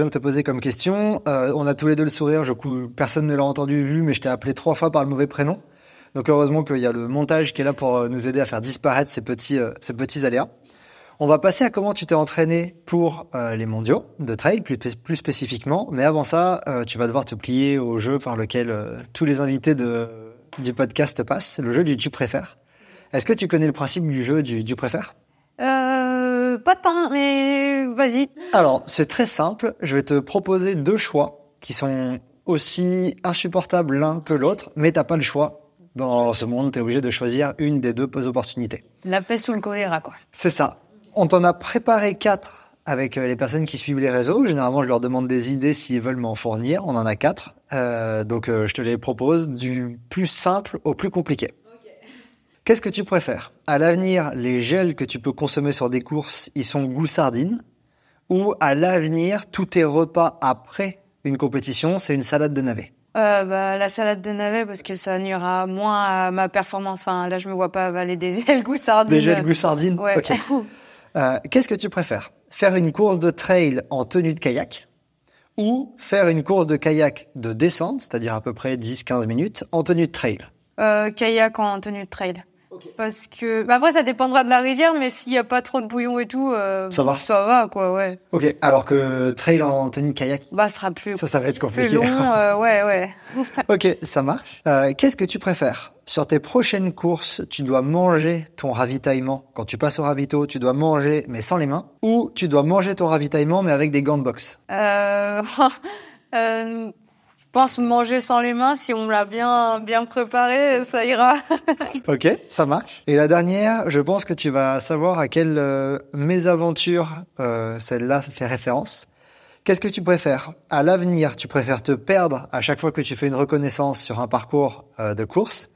te poser comme question. On a tous les deux le sourire. Personne ne l'a entendu, vu, mais je t'ai appelé 3 fois par le mauvais prénom. Donc heureusement qu'il y a le montage qui est là pour nous aider à faire disparaître ces petits aléas. On va passer à comment tu t'es entraîné pour les mondiaux de trail, plus spécifiquement. Mais avant ça, tu vas devoir te plier au jeu par lequel tous les invités du podcast passent. C'est le jeu du tu préfères. Est-ce que tu connais le principe du jeu du préfères ?
Pas tant, mais vas-y.
Alors, c'est très simple. Je vais te proposer 2 choix qui sont aussi insupportables l'un que l'autre, mais t'as pas le choix. Dans ce monde, t'es obligé de choisir une des 2 opportunités.
La peste ou le choléra, quoi.
C'est ça. On t'en a préparé 4 avec les personnes qui suivent les réseaux. Généralement, je leur demande des idées s'ils veulent m'en fournir. On en a 4. Donc, je te les propose du plus simple au plus compliqué. Okay. Qu'est-ce que tu préfères ? À l'avenir, les gels que tu peux consommer sur des courses, ils sont goût sardine ? Ou à l'avenir, tous tes repas après une compétition, c'est une salade de navets ?
La salade de navet parce que ça nuira moins à ma performance. Enfin, là, je me vois pas avaler des gels goût sardine.
Des gels goût sardine ?
Ouais.
Ok. Qu'est-ce que tu préfères ? Faire une course de trail en tenue de kayak ou faire une course de kayak de descente, c'est-à-dire à peu près 10-15 minutes, en tenue de trail ?
Kayak en tenue de trail. Okay. Parce que après ça dépendra de la rivière, mais s'il y a pas trop de bouillon et tout, ça va quoi, ouais.
Ok, alors que trail en tenue de kayak,
ça sera plus.
Ça va être compliqué.
Plus long, ouais.
Ok, ça marche. Qu'est-ce que tu préfères ? Sur tes prochaines courses, tu dois manger ton ravitaillement. Quand tu passes au ravito, tu dois manger mais sans les mains, ou tu dois manger ton ravitaillement mais avec des gants de boxe.
Je pense manger sans les mains, si on me l'a bien préparé, ça ira.
Ok, ça marche. Et la dernière, je pense que tu vas savoir à quelle mésaventure celle-là fait référence. Qu'est-ce que tu préfères ? À l'avenir, tu préfères te perdre à chaque fois que tu fais une reconnaissance sur un parcours de course,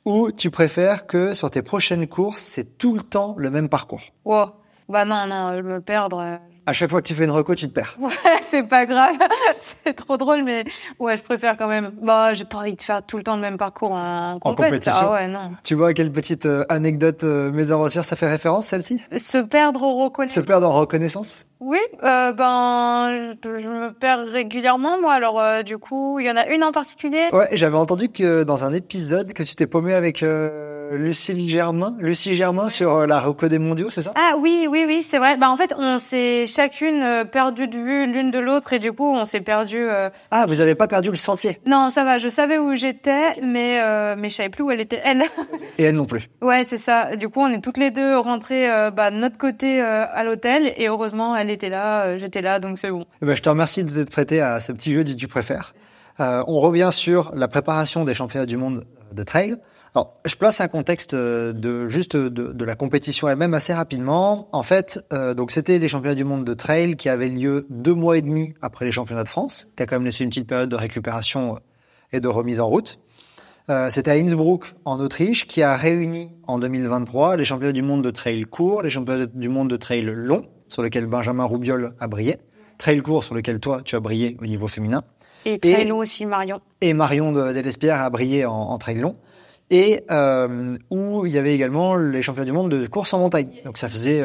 ou tu préfères que sur tes prochaines courses, c'est tout le temps le même parcours ?
Wow. Non, me perdre,
À chaque fois que tu fais une reco, tu te perds.
Ouais, c'est pas grave. C'est trop drôle, mais ouais, je préfère quand même. Bah, j'ai pas envie de faire tout le temps le même parcours en
compétition.
Ah ouais, non.
Tu vois à quelle petite anecdote mésaventures ça fait référence, celle-ci?
Se perdre au reconnaissance.
Se perdre en reconnaissance?
Oui, je me perds régulièrement, moi. Alors, du coup, il y en a une en particulier.
Ouais, j'avais entendu que dans un épisode que tu t'es paumé avec Lucie Germain sur la reco des mondiaux, c'est ça?
Ah oui, c'est vrai. Bah en fait, on s'est chacune perdu de vue l'une de l'autre et du coup, on s'est perdu.
Ah, vous avez pas perdu le sentier?
Non, ça va. Je savais où j'étais, mais je savais plus où elle était. Elle.
Et elle non plus.
Ouais, c'est ça. Du coup, on est toutes les deux rentrées de notre côté à l'hôtel et heureusement, elle était là, j'étais là, donc c'est bon.
Je te remercie de t'être prêté à ce petit jeu du tu préfères. On revient sur la préparation des championnats du monde de trail. Alors, je place un contexte de la compétition elle-même assez rapidement. En fait, donc c'était les championnats du monde de trail qui avaient lieu 2 mois et demi après les championnats de France, qui a quand même laissé une petite période de récupération et de remise en route. C'était à Innsbruck, en Autriche, qui a réuni en 2023 les championnats du monde de trail court, les championnats du monde de trail long, sur lesquels Benjamin Roubiol a brillé, trail court sur lequel toi, tu as brillé au niveau féminin.
Et trail long aussi, Marion.
Et Marion Delespierre a brillé en trail long. Et où il y avait également les championnats du monde de course en montagne. Donc ça faisait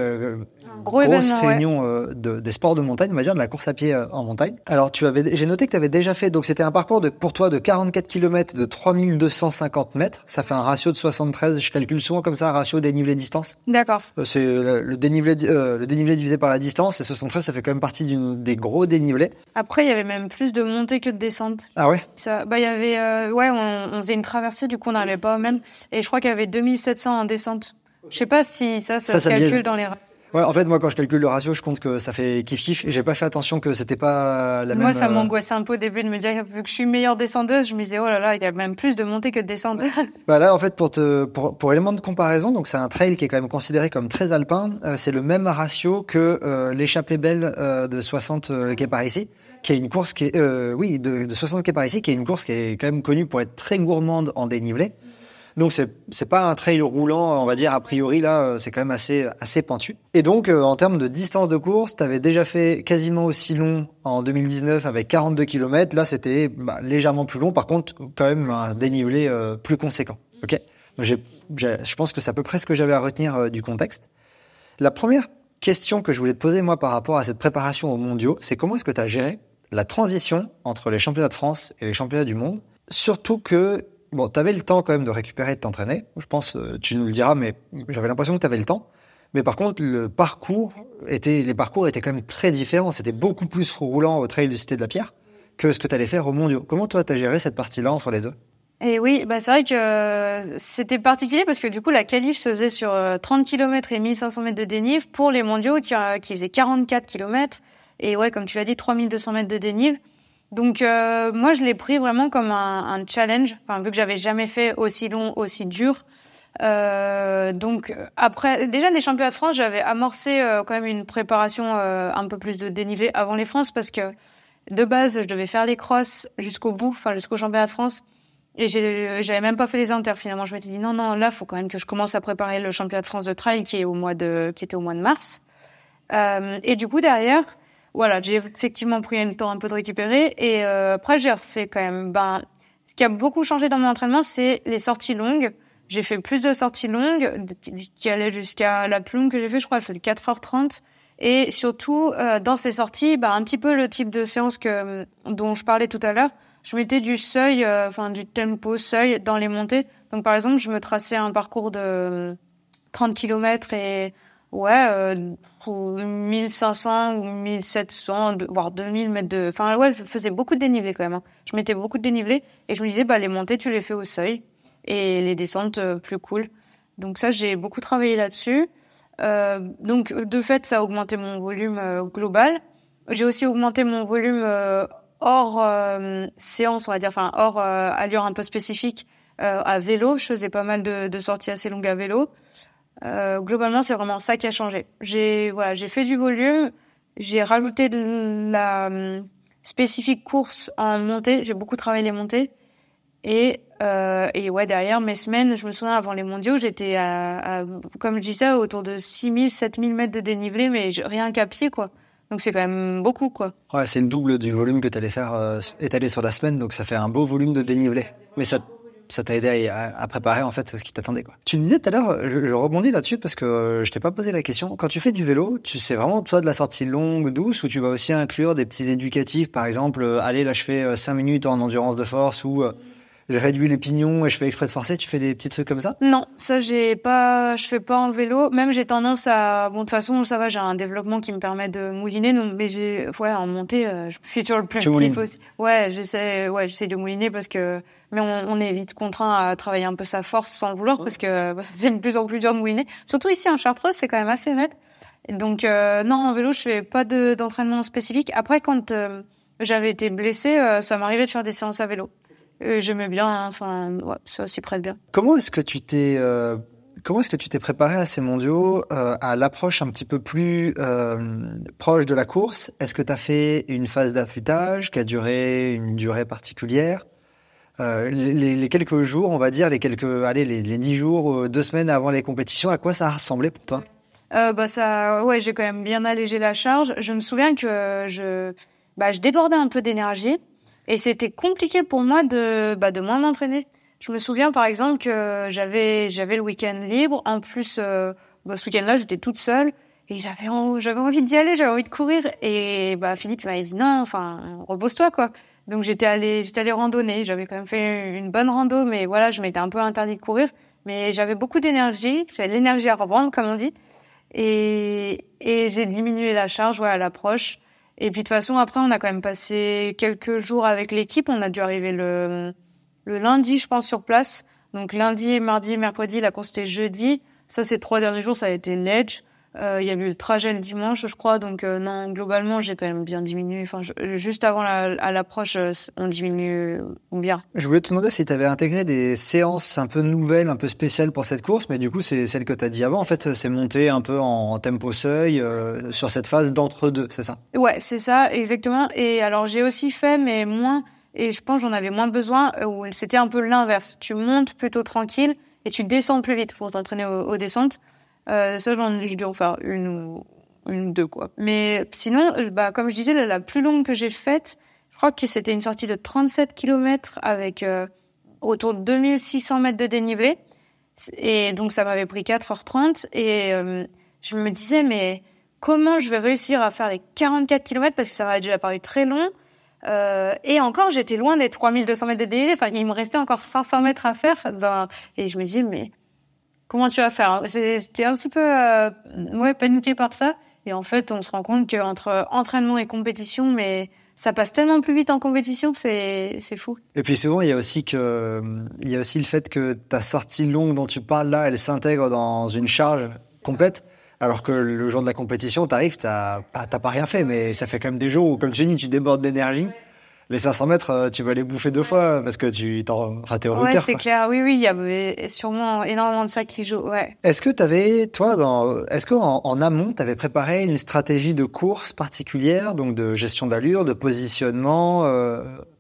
gros
grosse
événement,
réunion des sports de montagne, on va dire, de la course à pied en montagne. Alors j'ai noté que tu avais déjà fait, donc c'était un parcours pour toi de 44 km de 3250 mètres. Ça fait un ratio de 73, je calcule souvent comme ça, un ratio dénivelé-distance.
D'accord.
C'est le dénivelé divisé par la distance, et 73, ça fait quand même partie des gros dénivelés.
Après, il y avait même plus de montées que de descentes.
Ah ouais?
Ça, il y avait, on faisait une traversée, du coup on n'arrivait pas au même, et je crois qu'il y avait 2700 en descente. Je sais pas si ça se calcule dans les...
Ouais, en fait, moi, quand je calcule le ratio, je compte que ça fait kiff-kiff et j'ai pas fait attention que c'était pas la même...
Moi, ça m'angoissait un peu au début de me dire, vu que je suis meilleure descendeuse, je me disais, oh là là, il y a même plus de montées que de descentes.
Là, en fait, pour élément de comparaison, donc c'est un trail qui est quand même considéré comme très alpin, c'est le même ratio que l'échappée belle de 60 quai par ici, qui est une course qui est, de 60 quai par ici, qui est une course qui est quand même connue pour être très gourmande en dénivelé. Donc c'est pas un trail roulant, on va dire a priori là, c'est quand même assez pentu. Et donc en termes de distance de course, tu avais déjà fait quasiment aussi long en 2019 avec 42 km. Là c'était légèrement plus long, par contre quand même un dénivelé plus conséquent. OK. Donc, je pense que c'est à peu près ce que j'avais à retenir du contexte. La première question que je voulais te poser moi par rapport à cette préparation aux mondiaux, c'est comment est-ce que tu as géré la transition entre les championnats de France et les championnats du monde, surtout que bon, t'avais le temps quand même de récupérer et de t'entraîner. Je pense, tu nous le diras, mais j'avais l'impression que t'avais le temps. Mais par contre, les parcours étaient quand même très différents. C'était beaucoup plus roulant au trail de Cité de la Pierre que ce que t'allais faire aux mondiaux. Comment toi, t'as géré cette partie-là entre les deux?
Et oui, c'est vrai que c'était particulier parce que du coup, la qualif se faisait sur 30 km et 1500 mètres de dénive pour les mondiaux qui faisaient 44 km. Et ouais, comme tu l'as dit, 3200 mètres de dénive. Donc moi je l'ai pris vraiment comme un challenge, vu que j'avais jamais fait aussi long, aussi dur. Donc après déjà les championnats de France, j'avais amorcé quand même une préparation un peu plus de dénivelé avant les France parce que de base je devais faire les crosses jusqu'au bout, jusqu'au championnat de France. Et j'avais même pas fait les inters finalement. Je m'étais dit non là faut quand même que je commence à préparer le championnat de France de trail qui était au mois de mars. Et du coup derrière. Voilà, j'ai effectivement pris le temps un peu de récupérer et après j'ai refait quand même. Ce qui a beaucoup changé dans mon entraînement, c'est les sorties longues. J'ai fait plus de sorties longues qui allaient jusqu'à la plus longue que j'ai fait, je crois, elle faisait 4h30. Et surtout, dans ces sorties, un petit peu le type de séance dont je parlais tout à l'heure, je mettais du seuil, du tempo seuil dans les montées. Donc par exemple, je me traçais un parcours de 30 km et 1500 ou 1700, voire 2000 mètres de... je faisais beaucoup de dénivelé quand même. Hein. Je mettais beaucoup de dénivelé et je me disais, les montées, tu les fais au seuil et les descentes, plus cool. Donc ça, j'ai beaucoup travaillé là-dessus. Donc de fait, ça a augmenté mon volume global. J'ai aussi augmenté mon volume hors séance, on va dire, hors allure un peu spécifique à vélo. Je faisais pas mal de sorties assez longues à vélo. Globalement, c'est vraiment ça qui a changé. J'ai fait du volume, j'ai rajouté de la spécifique course en montée. J'ai beaucoup travaillé les montées. Et derrière mes semaines, je me souviens, avant les mondiaux, j'étais comme je disais, autour de 6000, 7000 mètres de dénivelé, mais rien qu'à pied, quoi. Donc c'est quand même beaucoup, quoi.
Ouais, c'est le double du volume que tu allais faire étaler sur la semaine, donc ça fait un beau volume de dénivelé. Mais ça t'a aidé à préparer en fait ce qui t'attendait, quoi. Tu disais tout à l'heure, je rebondis là-dessus parce que je t'ai pas posé la question. Quand tu fais du vélo, tu sais vraiment toi de la sortie longue, douce, ou tu vas aussi inclure des petits éducatifs, par exemple, allez là je fais 5 minutes en endurance de force, ou je réduis les pignons et je fais exprès de forcer. Tu fais des petits trucs comme ça?
Non, ça je fais pas en vélo. Même j'ai tendance de toute façon, ça va, j'ai un développement qui me permet de mouliner. Donc, mais en montée, je suis sur le plumptif aussi. Ouais, j'essaie de mouliner mais on est vite contraint à travailler un peu sa force sans le vouloir parce que c'est de plus en plus dur de mouliner. Surtout ici en Chartreuse, c'est quand même assez raide. Donc, non, en vélo, je fais pas d'entraînement spécifique. Après, quand j'avais été blessée, ça m'arrivait de faire des séances à vélo. J'aimais bien, ça s'y prête bien.
Comment est-ce que tu t'es préparé à ces mondiaux, à l'approche un petit peu plus proche de la course? Est-ce que tu as fait une phase d'affûtage qui a duré une durée particulière? Les quelques jours, on va dire, les 10 jours, 2 semaines avant les compétitions, à quoi ça a ressemblé pour toi?
J'ai quand même bien allégé la charge. Je me souviens que je débordais un peu d'énergie. Et c'était compliqué pour moi de moins m'entraîner. Je me souviens par exemple que j'avais le week-end libre. En plus, ce week-end-là, j'étais toute seule et j'avais envie d'y aller, j'avais envie de courir. Et Philippe m'avait dit non, repose-toi quoi. Donc j'étais allée randonner. J'avais quand même fait une bonne rando, mais voilà, je m'étais un peu interdit de courir. Mais j'avais beaucoup d'énergie. J'avais l'énergie à revendre, comme on dit. Et j'ai diminué la charge à l'approche. Et puis de toute façon, après, on a quand même passé quelques jours avec l'équipe. On a dû arriver le lundi, je pense, sur place. Donc lundi, mardi, mercredi, la course c'était jeudi. Ça, ces 3 derniers jours, ça a été neige. Il y a eu le trajet le dimanche, je crois. Donc non, globalement, j'ai quand même bien diminué. Juste avant à l'approche, on diminue bien.
Je voulais te demander si tu avais intégré des séances un peu nouvelles, un peu spéciales pour cette course, mais du coup, c'est celle que tu as dit avant. En fait, c'est monté un peu en tempo seuil sur cette phase d'entre-deux, c'est ça?
Ouais, c'est ça, exactement. Et alors, j'ai aussi fait, mais moins. Et je pense que j'en avais moins besoin, où c'était un peu l'inverse. Tu montes plutôt tranquille et tu descends plus vite pour t'entraîner aux descentes. Ça, j'ai dû en faire une ou deux, quoi. Mais sinon, comme je disais, la plus longue que j'ai faite, je crois que c'était une sortie de 37 km avec autour de 2600 mètres de dénivelé. Et donc, ça m'avait pris 4h30. Et je me disais, mais comment je vais réussir à faire les 44 km parce que ça m'avait déjà paru très long. Et encore, j'étais loin des 3200 mètres de dénivelé. Il me restait encore 500 mètres à faire. Et je me disais, mais comment tu vas faire? J'étais un petit peu paniquée par ça. Et en fait, on se rend compte qu'entre entraînement et compétition, mais ça passe tellement plus vite en compétition, c'est fou.
Et puis souvent, il y a aussi le fait que ta sortie longue dont tu parles là, elle s'intègre dans une charge complète. Alors que le jour de la compétition, t'arrives, t'as pas rien fait, mais ça fait quand même des jours où, comme tu dis, tu débordes d'énergie. Les 500 mètres, tu vas les bouffer 2 fois parce que t'es en hauteur.
Ouais, c'est clair. Oui, il y avait sûrement énormément de ça qui joue. Ouais.
Est-ce que en amont, t'avais préparé une stratégie de course particulière, donc de gestion d'allure, de positionnement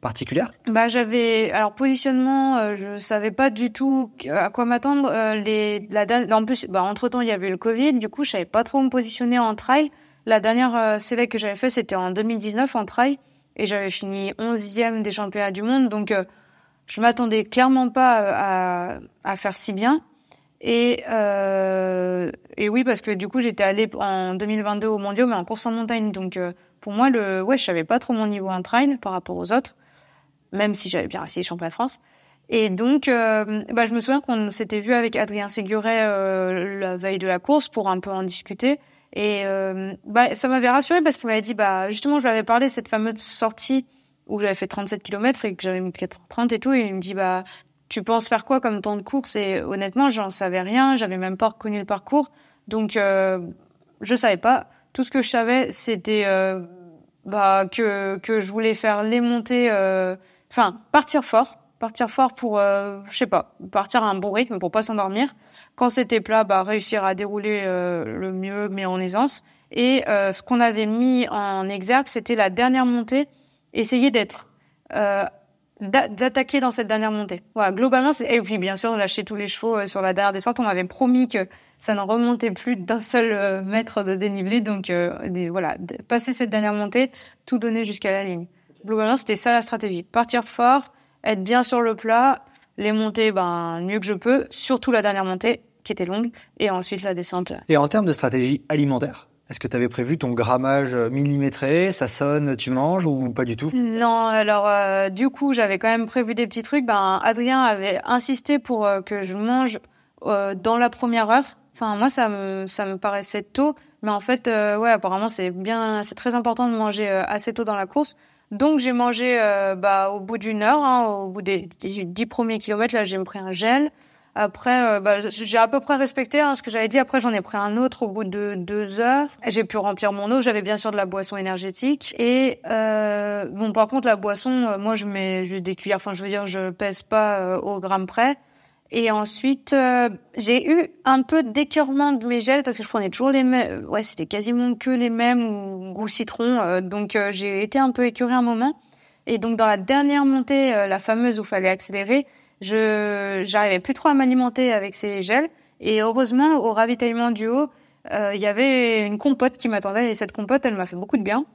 particulière?
Alors positionnement, je savais pas du tout à quoi m'attendre. En plus, entre-temps, il y avait eu le Covid. Du coup, je savais pas trop me positionner en trail. La dernière sélect que j'avais fait, c'était en 2019 en trail. Et j'avais fini 11e des championnats du monde. Donc, je m'attendais clairement pas à faire si bien. Et oui, parce que du coup, j'étais allée en 2022 au mondiaux, mais en course en montagne. Donc, pour moi, je savais pas trop mon niveau en trail par rapport aux autres, même si j'avais bien réussi les championnats de France. Et donc, je me souviens qu'on s'était vu avec Adrien Séguret la veille de la course pour un peu en discuter. Et ça m'avait rassurée parce qu'il m'avait dit, justement, je lui avais parlé de cette fameuse sortie où j'avais fait 37 km et que j'avais mis 4h30 et tout. Et il me dit, tu penses faire quoi comme temps de course? Et honnêtement, j'en savais rien. J'avais même pas reconnu le parcours. Donc, je savais pas. Tout ce que je savais, c'était que je voulais faire les montées, partir fort pour, partir à un bon rythme pour pas s'endormir. Quand c'était plat, réussir à dérouler le mieux, mais en aisance. Et ce qu'on avait mis en exergue, c'était la dernière montée, essayer d'être d'attaquer dans cette dernière montée. Voilà, globalement, et puis bien sûr, lâcher tous les chevaux sur la dernière descente. On m'avait promis que ça ne remontait plus d'un seul mètre de dénivelé. Donc voilà, passer cette dernière montée, tout donner jusqu'à la ligne. Globalement, c'était ça la stratégie. Partir fort, être bien sur le plat, les montées, mieux que je peux, surtout la dernière montée, qui était longue, et ensuite la descente.
Et en termes de stratégie alimentaire, est-ce que tu avais prévu ton grammage millimétré, ça sonne, tu manges ou pas du tout?
Non, alors du coup, j'avais quand même prévu des petits trucs. Adrien avait insisté pour que je mange dans la première heure. Enfin, moi, ça me paraissait tôt, mais en fait, apparemment, c'est très important de manger assez tôt dans la course. Donc, j'ai mangé au bout d'une heure, au bout des 10 premiers kilomètres, là, j'ai pris un gel. Après, j'ai à peu près respecté ce que j'avais dit. Après, j'en ai pris un autre au bout de 2 heures. J'ai pu remplir mon eau. J'avais bien sûr de la boisson énergétique. Et par contre, la boisson, moi, je mets juste des cuillères. Enfin, je veux dire, je pèse pas au gramme près. Et ensuite, j'ai eu un peu d'écœurement de mes gels parce que je prenais toujours les mêmes. Ouais, c'était quasiment que les mêmes ou goût citron. Donc, j'ai été un peu écœurée un moment. Et donc, dans la dernière montée, la fameuse où il fallait accélérer, j'arrivais plus trop à m'alimenter avec ces gels. Et heureusement, au ravitaillement du haut, il y avait une compote qui m'attendait. Et cette compote, elle m'a fait beaucoup de bien.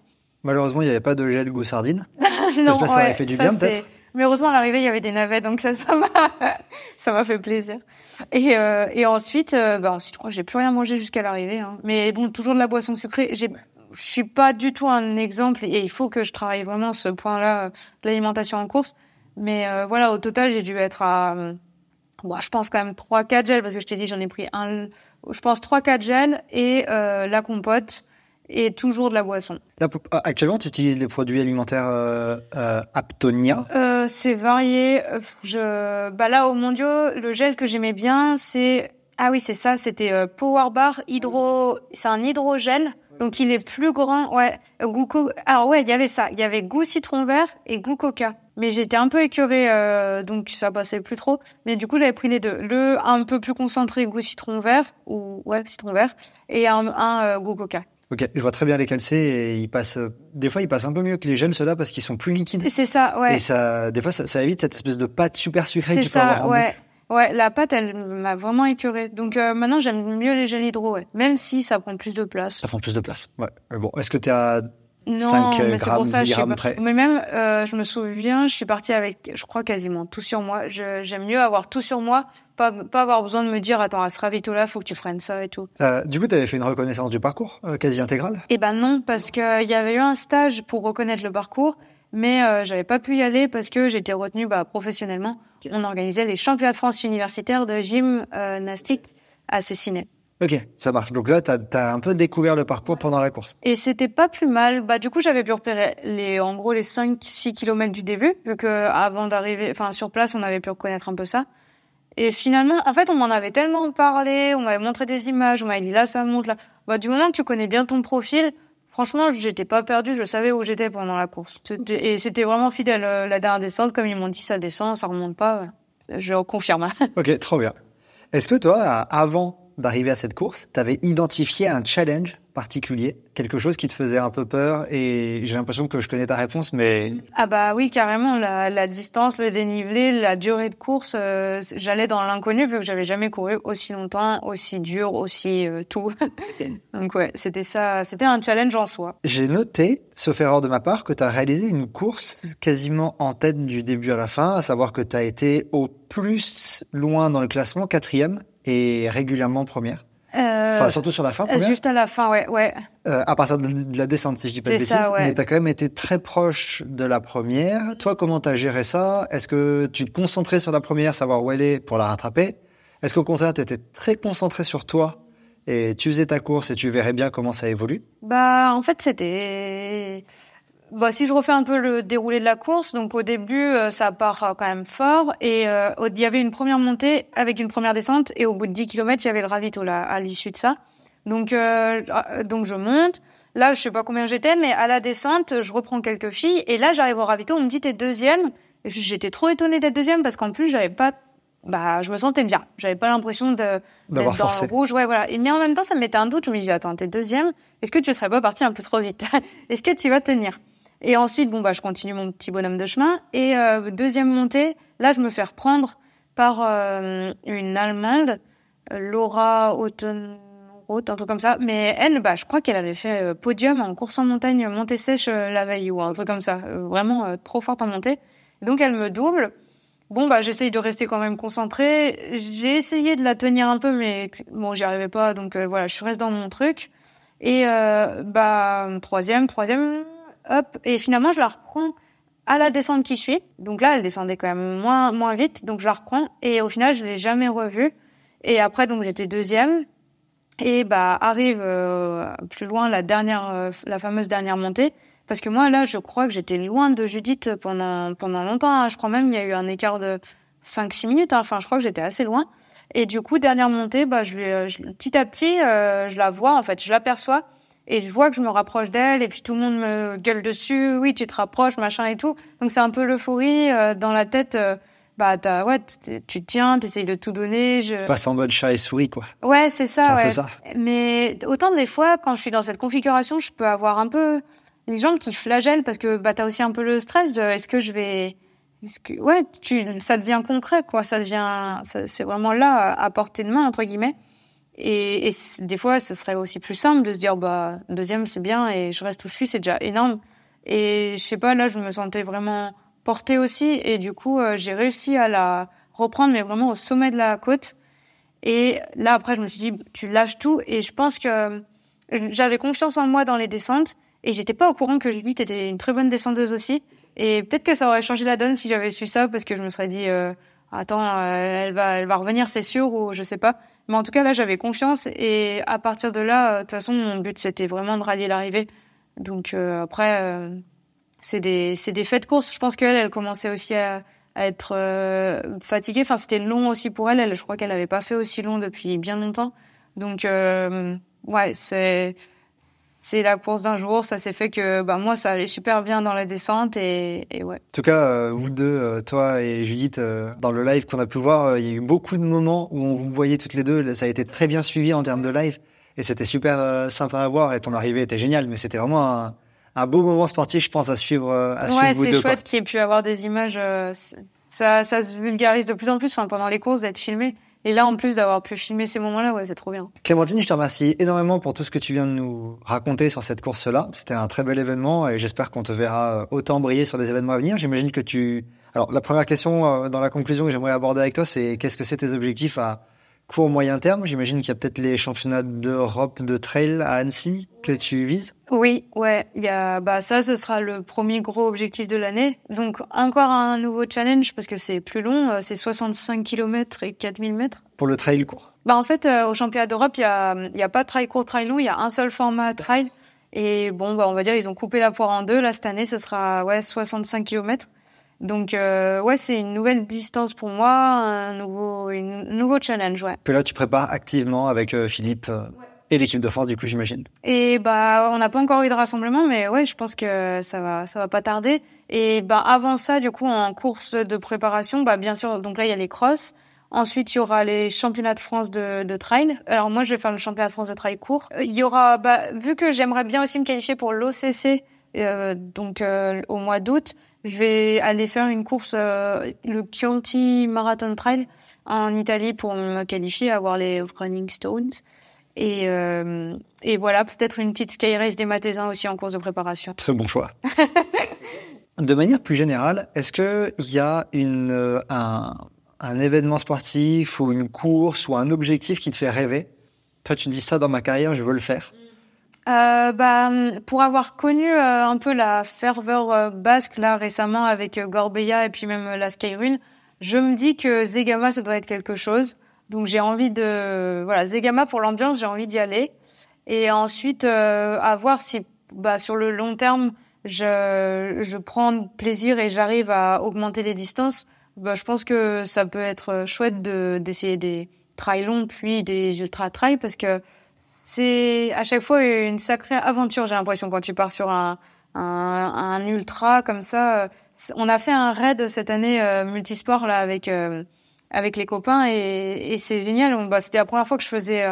Malheureusement, il n'y avait pas de gel goût sardine.
Non,
J'espère que ça aurait fait du bien, peut-être.
Mais heureusement, à l'arrivée, il y avait des navets, donc ça m'a fait plaisir. Et ensuite, je crois que j'ai plus rien mangé jusqu'à l'arrivée. Mais bon, toujours de la boisson sucrée. Je suis pas du tout un exemple et il faut que je travaille vraiment ce point-là de l'alimentation en course. Mais voilà, au total, j'ai dû être à, je pense quand même 3-4 gels parce que je t'ai dit, j'en ai pris je pense 3-4 gels et la compote. Et toujours de la boisson.
Là, actuellement, tu utilises les produits alimentaires Aptonia.
C'est varié. Là, au Mondiaux, le gel que j'aimais bien, c'est... Ah oui, c'est ça, c'était Power Bar Hydro... C'est un hydrogel, donc il est plus grand. Ouais, Alors ouais, il y avait ça. Il y avait goût citron vert et goût coca. Mais j'étais un peu écœurée, donc ça passait plus trop. Mais du coup, j'avais pris les deux. Le un peu plus concentré, goût citron vert, citron vert, et un goût coca.
Ok, je vois très bien lesquels c'est et des fois ils passent un peu mieux que les gels ceux-là parce qu'ils sont plus liquides.
C'est ça, ouais.
Et des fois ça évite cette espèce de pâte super sucrée que tu peux avoir en bouche.
Ouais, la pâte elle m'a vraiment écœurée. Donc maintenant j'aime mieux les gels hydro, ouais. Même si ça prend plus de place.
Ça prend plus de place, ouais. Bon, est-ce que t'es à 5
mais
grammes, 10 grammes près?
Mais même, je me souviens, je suis partie avec, je crois, quasiment tout sur moi. J'aime mieux avoir tout sur moi, pas avoir besoin de me dire, attends, à ce ravito-là, faut que tu prennes ça et tout.
Du coup, t'avais fait une reconnaissance du parcours quasi intégrale?
Eh ben non, parce que il y avait eu un stage pour reconnaître le parcours, mais j'avais pas pu y aller parce que j'étais retenue professionnellement. On organisait les championnats de France universitaires de gymnastique à Cessinet.
Ok, ça marche. Donc là, t'as un peu découvert le parcours pendant la course.
Et c'était pas plus mal. Du coup, j'avais pu repérer les 5-6 kilomètres du début, vu que avant d'arriver, sur place, on avait pu reconnaître un peu ça. Et finalement, en fait, on m'en avait tellement parlé, on m'avait montré des images, on m'avait dit là, ça monte là. Du moment que tu connais bien ton profil, franchement, j'étais pas perdue, je savais où j'étais pendant la course. Et c'était vraiment fidèle. La dernière descente, comme ils m'ont dit, ça descend, ça remonte pas. Je confirme.
Ok, trop bien. Est-ce que toi, avant d'arriver à cette course, tu avais identifié un challenge particulier, quelque chose qui te faisait un peu peur, et j'ai l'impression que je connais ta réponse, mais...
Ah oui, carrément, la distance, le dénivelé, la durée de course, j'allais dans l'inconnu vu que j'avais jamais couru aussi longtemps, aussi dur, aussi tout. Donc ouais, c'était ça, c'était un challenge en soi.
J'ai noté, sauf erreur de ma part, que tu as réalisé une course quasiment en tête du début à la fin, à savoir que tu as été au plus loin dans le classement, 4e, et régulièrement première. Surtout sur la fin, première.
Juste à la fin, ouais.
À partir de la descente, si je dis pas de bêtises.
Ça, ouais.
Mais t'as quand même été très proche de la première. Toi, comment t'as géré ça? Est-ce que tu te concentrais sur la première, savoir où elle est pour la rattraper? Est-ce qu'au contraire, t'étais très concentré sur toi et tu faisais ta course et tu verrais bien comment ça évolue?
En fait, c'était... si je refais un peu le déroulé de la course, donc au début, ça part quand même fort. Et il y avait une première montée avec une première descente. Et au bout de 10 km, il y avait le ravito là, à l'issue de ça. Donc je monte. Là, je sais pas combien j'étais, mais à la descente, je reprends quelques filles. Et là, j'arrive au ravito, on me dit t'es deuxième. Et j'étais trop étonnée d'être deuxième parce qu'en plus, j'avais pas... je me sentais bien. J'avais pas l'impression d'être dans le rouge. Ouais, voilà. Mais en même temps, ça me mettait un doute. Je me disais, attends, t'es deuxième. Est-ce que tu serais pas parti un peu trop vite? Est-ce que tu vas tenir? Et ensuite, je continue mon petit bonhomme de chemin. Et deuxième montée, là, je me fais reprendre par une Allemande, Laura Autenroth, un truc comme ça. Mais elle, je crois qu'elle avait fait podium en course en montagne, montée sèche la veille ou un truc comme ça. Vraiment trop forte en montée. Donc, elle me double. J'essaye de rester quand même concentrée. J'ai essayé de la tenir un peu, mais j'y arrivais pas. Donc, je reste dans mon truc. Et troisième, hop. Et finalement, je la reprends à la descente qui suit. Donc là, elle descendait quand même moins vite. Donc, je la reprends. Et au final, je l'ai jamais revue. Et après, donc, j'étais deuxième. Et arrive plus loin la fameuse dernière montée. Parce que moi, là, je crois que j'étais loin de Judith pendant longtemps. Hein. Je crois même qu'il y a eu un écart de 5-6 minutes. Hein. Enfin, je crois que j'étais assez loin. Et du coup, dernière montée, petit à petit, je la vois, en fait. Je l'aperçois. Et je vois que je me rapproche d'elle. Et puis, tout le monde me gueule dessus. Oui, tu te rapproches, machin et tout. Donc, c'est un peu l'euphorie dans la tête. Tu tiens, t'essayes de tout donner.
Passe en mode chat et souris, quoi.
Ouais, c'est ça,
Ça
ouais.
fait ça.
Mais autant des fois, quand je suis dans cette configuration, je peux avoir un peu les jambes qui flagellent parce que t'as aussi un peu le stress de ça devient concret, quoi. C'est vraiment là, à portée de main, entre guillemets. Et des fois, ce serait aussi plus simple de se dire, deuxième, c'est bien, et je reste où je suis, c'est déjà énorme. Et je sais pas, là, je me sentais vraiment portée aussi, et du coup, j'ai réussi à la reprendre, mais vraiment au sommet de la côte. Et là, après, je me suis dit, tu lâches tout, et je pense que j'avais confiance en moi dans les descentes, et j'étais pas au courant que Judith était une très bonne descendeuse aussi. Et peut-être que ça aurait changé la donne si j'avais su ça, parce que je me serais dit, attends, elle va revenir, c'est sûr, ou je sais pas. Mais en tout cas, là, j'avais confiance. Et à partir de là, de toute façon, mon but, c'était vraiment de rallier l'arrivée. Donc après, c'est des faits de course. Je pense elle commençait aussi à être fatiguée. Enfin, c'était long aussi pour elle. Je crois qu'elle avait pas fait aussi long depuis bien longtemps. Donc, c'est la course d'un jour. Ça s'est fait que moi, ça allait super bien dans la descente. Et ouais.
En tout cas, vous deux, toi et Judith, dans le live qu'on a pu voir, il y a eu beaucoup de moments où on vous voyait toutes les deux. Ça a été très bien suivi en termes de live. Et c'était super sympa à voir. Et ton arrivée était géniale. Mais c'était vraiment un beau moment sportif, je pense, à suivre vous deux.
Ouais, c'est chouette qu'il y ait pu avoir des images. Ça se vulgarise de plus en plus pendant les courses, d'être filmé. Et là, en plus d'avoir pu filmer ces moments-là, ouais, c'est trop bien.
Clémentine, je te remercie énormément pour tout ce que tu viens de nous raconter sur cette course-là. C'était un très bel événement et j'espère qu'on te verra autant briller sur des événements à venir. J'imagine que Alors, la première question dans la conclusion que j'aimerais aborder avec toi, c'est qu'est-ce que c'est tes objectifs à court, moyen terme? J'imagine qu'il y a peut-être les championnats d'Europe de trail à Annecy que tu vises.
Oui, ouais, ça, ce sera le premier gros objectif de l'année. Donc, encore un nouveau challenge parce que c'est plus long, c'est 65 km et 4000 mètres.
Pour le trail court.
En fait, au championnat d'Europe, il y a pas de trail court, trail long, il y a un seul format trail. Et on va dire, ils ont coupé la poire en deux. Là, cette année, ce sera, 65 km. Donc, c'est une nouvelle distance pour moi, un nouveau challenge, ouais.
Que là, tu prépares activement avec Philippe et l'équipe de France, du coup, j'imagine.
Et on n'a pas encore eu de rassemblement, mais ouais, je pense que ça va pas tarder. Et avant ça, du coup, en course de préparation, bien sûr, donc là, il y a les crosses. Ensuite, il y aura les championnats de France de trail. Alors moi, je vais faire le championnat de France de trail court. Il y aura, vu que j'aimerais bien aussi me qualifier pour l'OCC, au mois d'août, je vais aller faire une course, le Chianti Marathon Trail en Italie pour me qualifier, avoir les Running Stones. Et voilà, peut-être une petite Sky Race des Mathésins aussi en course de préparation.
C'est un bon choix. De manière plus générale, est-ce qu'il y a un événement sportif ou une course ou un objectif qui te fait rêver? Toi, tu te dis ça dans ma carrière, je veux le faire.
Pour avoir connu un peu la ferveur basque là récemment avec Gorbea et puis même la Skyrun, je me dis que Zegama ça doit être quelque chose. Donc j'ai envie Zegama pour l'ambiance, j'ai envie d'y aller. Et ensuite à voir si sur le long terme je prends plaisir et j'arrive à augmenter les distances. Je pense que ça peut être chouette d'essayer des trails longs puis des ultra trails parce que c'est à chaque fois une sacrée aventure, j'ai l'impression, quand tu pars sur un ultra comme ça. On a fait un raid cette année multisport là avec les copains et c'est génial. C'était la première fois que je faisais.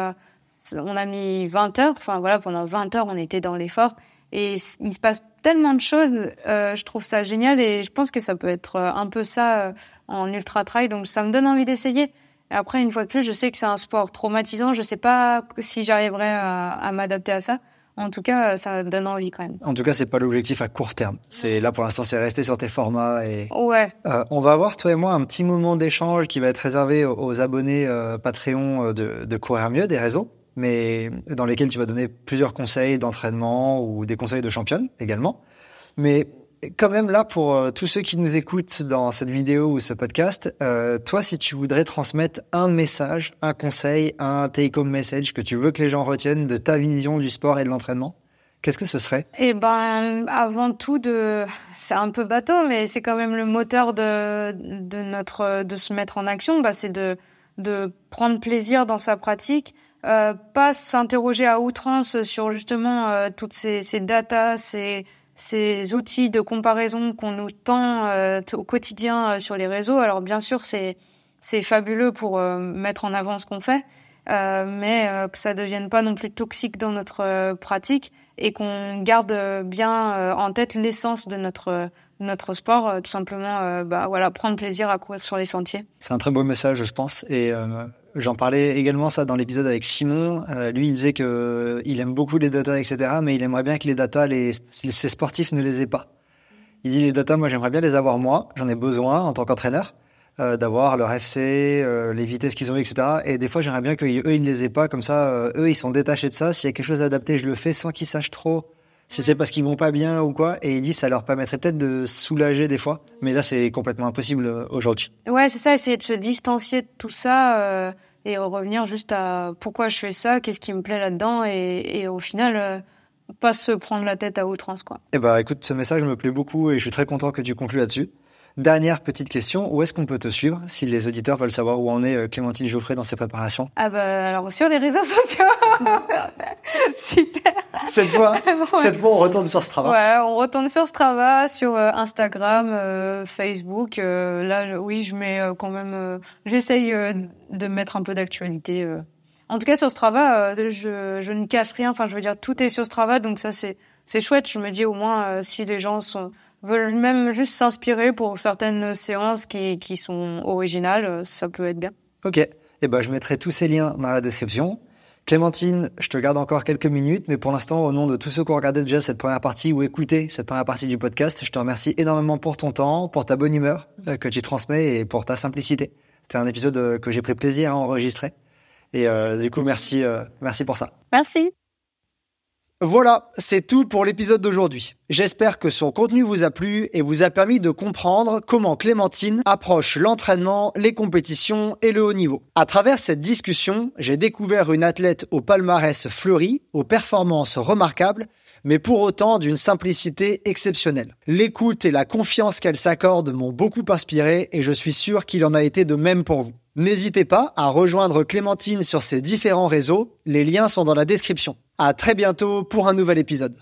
On a mis 20 heures. Enfin voilà, pendant 20 heures, on était dans l'effort Et il se passe tellement de choses, je trouve ça génial et je pense que ça peut être un peu ça en ultra trail. Donc ça me donne envie d'essayer. Et après, une fois de plus, je sais que c'est un sport traumatisant. Je sais pas si j'arriverai à m'adapter à ça. En tout cas, ça donne envie quand même.
En tout cas, c'est pas l'objectif à court terme. C'est là pour l'instant, c'est rester sur tes formats et.
Ouais.
On va avoir toi et moi un petit moment d'échange qui va être réservé aux abonnés Patreon de Courir Mieux, des réseaux, mais dans lesquels tu vas donner plusieurs conseils d'entraînement ou des conseils de championne également. Mais quand même là, pour tous ceux qui nous écoutent dans cette vidéo ou ce podcast, toi, si tu voudrais transmettre un message, un conseil, un take-home message que tu veux que les gens retiennent de ta vision du sport et de l'entraînement, qu'est-ce que ce serait ?
Eh ben, avant tout, c'est un peu bateau, mais c'est quand même le moteur de se mettre en action. Bah, c'est de prendre plaisir dans sa pratique, pas s'interroger à outrance sur justement toutes ces datas, ces outils de comparaison qu'on nous tend au quotidien sur les réseaux. Alors bien sûr, c'est fabuleux pour mettre en avant ce qu'on fait, mais que ça devienne pas non plus toxique dans notre pratique et qu'on garde bien en tête l'essence de notre sport, tout simplement prendre plaisir à courir sur les sentiers.
C'est un très beau message, je pense, et j'en parlais également ça dans l'épisode avec Simon. Lui, il disait que il aime beaucoup les datas, etc., mais il aimerait bien que les datas, ses sportifs ne les aient pas. Il dit les datas, moi j'aimerais bien les avoir moi, j'en ai besoin en tant qu'entraîneur, d'avoir leur FC, les vitesses qu'ils ont, etc. Et des fois j'aimerais bien qu'eux ils ne les aient pas, comme ça eux ils sont détachés de ça. S'il y a quelque chose à adapter, je le fais sans qu'ils sachent trop si c'est parce qu'ils vont pas bien ou quoi. Et il dit ça leur permettrait peut-être de soulager des fois, mais là c'est complètement impossible aujourd'hui.
Ouais, c'est ça, essayer de se distancier de tout ça et revenir juste à pourquoi je fais ça, qu'est-ce qui me plaît là-dedans et au final pas se prendre la tête à outrance, quoi.
Eh ben, écoute, ce message me plaît beaucoup et je suis très content que tu conclues là-dessus. Dernière petite question, où est-ce qu'on peut te suivre si les auditeurs veulent savoir où en est Clémentine Geoffrey dans ses préparations ?
Ah bah alors sur les réseaux sociaux. Super.
Cette fois, on retourne sur Strava.
Ouais, on retourne sur Strava, sur Instagram, Facebook. Oui, je mets quand même. J'essaye de mettre un peu d'actualité. En tout cas, sur Strava, je ne casse rien. Enfin, je veux dire, tout est sur Strava, donc ça c'est chouette. Je me dis au moins si les gens veulent même juste s'inspirer pour certaines séances qui sont originales, ça peut être bien.
Ok, eh ben, je mettrai tous ces liens dans la description. Clémentine, je te garde encore quelques minutes, mais pour l'instant, au nom de tous ceux qui ont regardé déjà cette première partie ou écouté cette première partie du podcast, je te remercie énormément pour ton temps, pour ta bonne humeur que tu transmets et pour ta simplicité. C'était un épisode que j'ai pris plaisir à enregistrer. Et du coup, merci pour ça.
Merci.
Voilà, c'est tout pour l'épisode d'aujourd'hui. J'espère que son contenu vous a plu et vous a permis de comprendre comment Clémentine approche l'entraînement, les compétitions et le haut niveau. À travers cette discussion, j'ai découvert une athlète au palmarès fleuri, aux performances remarquables, mais pour autant d'une simplicité exceptionnelle. L'écoute et la confiance qu'elle s'accorde m'ont beaucoup inspiré et je suis sûr qu'il en a été de même pour vous. N'hésitez pas à rejoindre Clémentine sur ses différents réseaux, les liens sont dans la description. À très bientôt pour un nouvel épisode.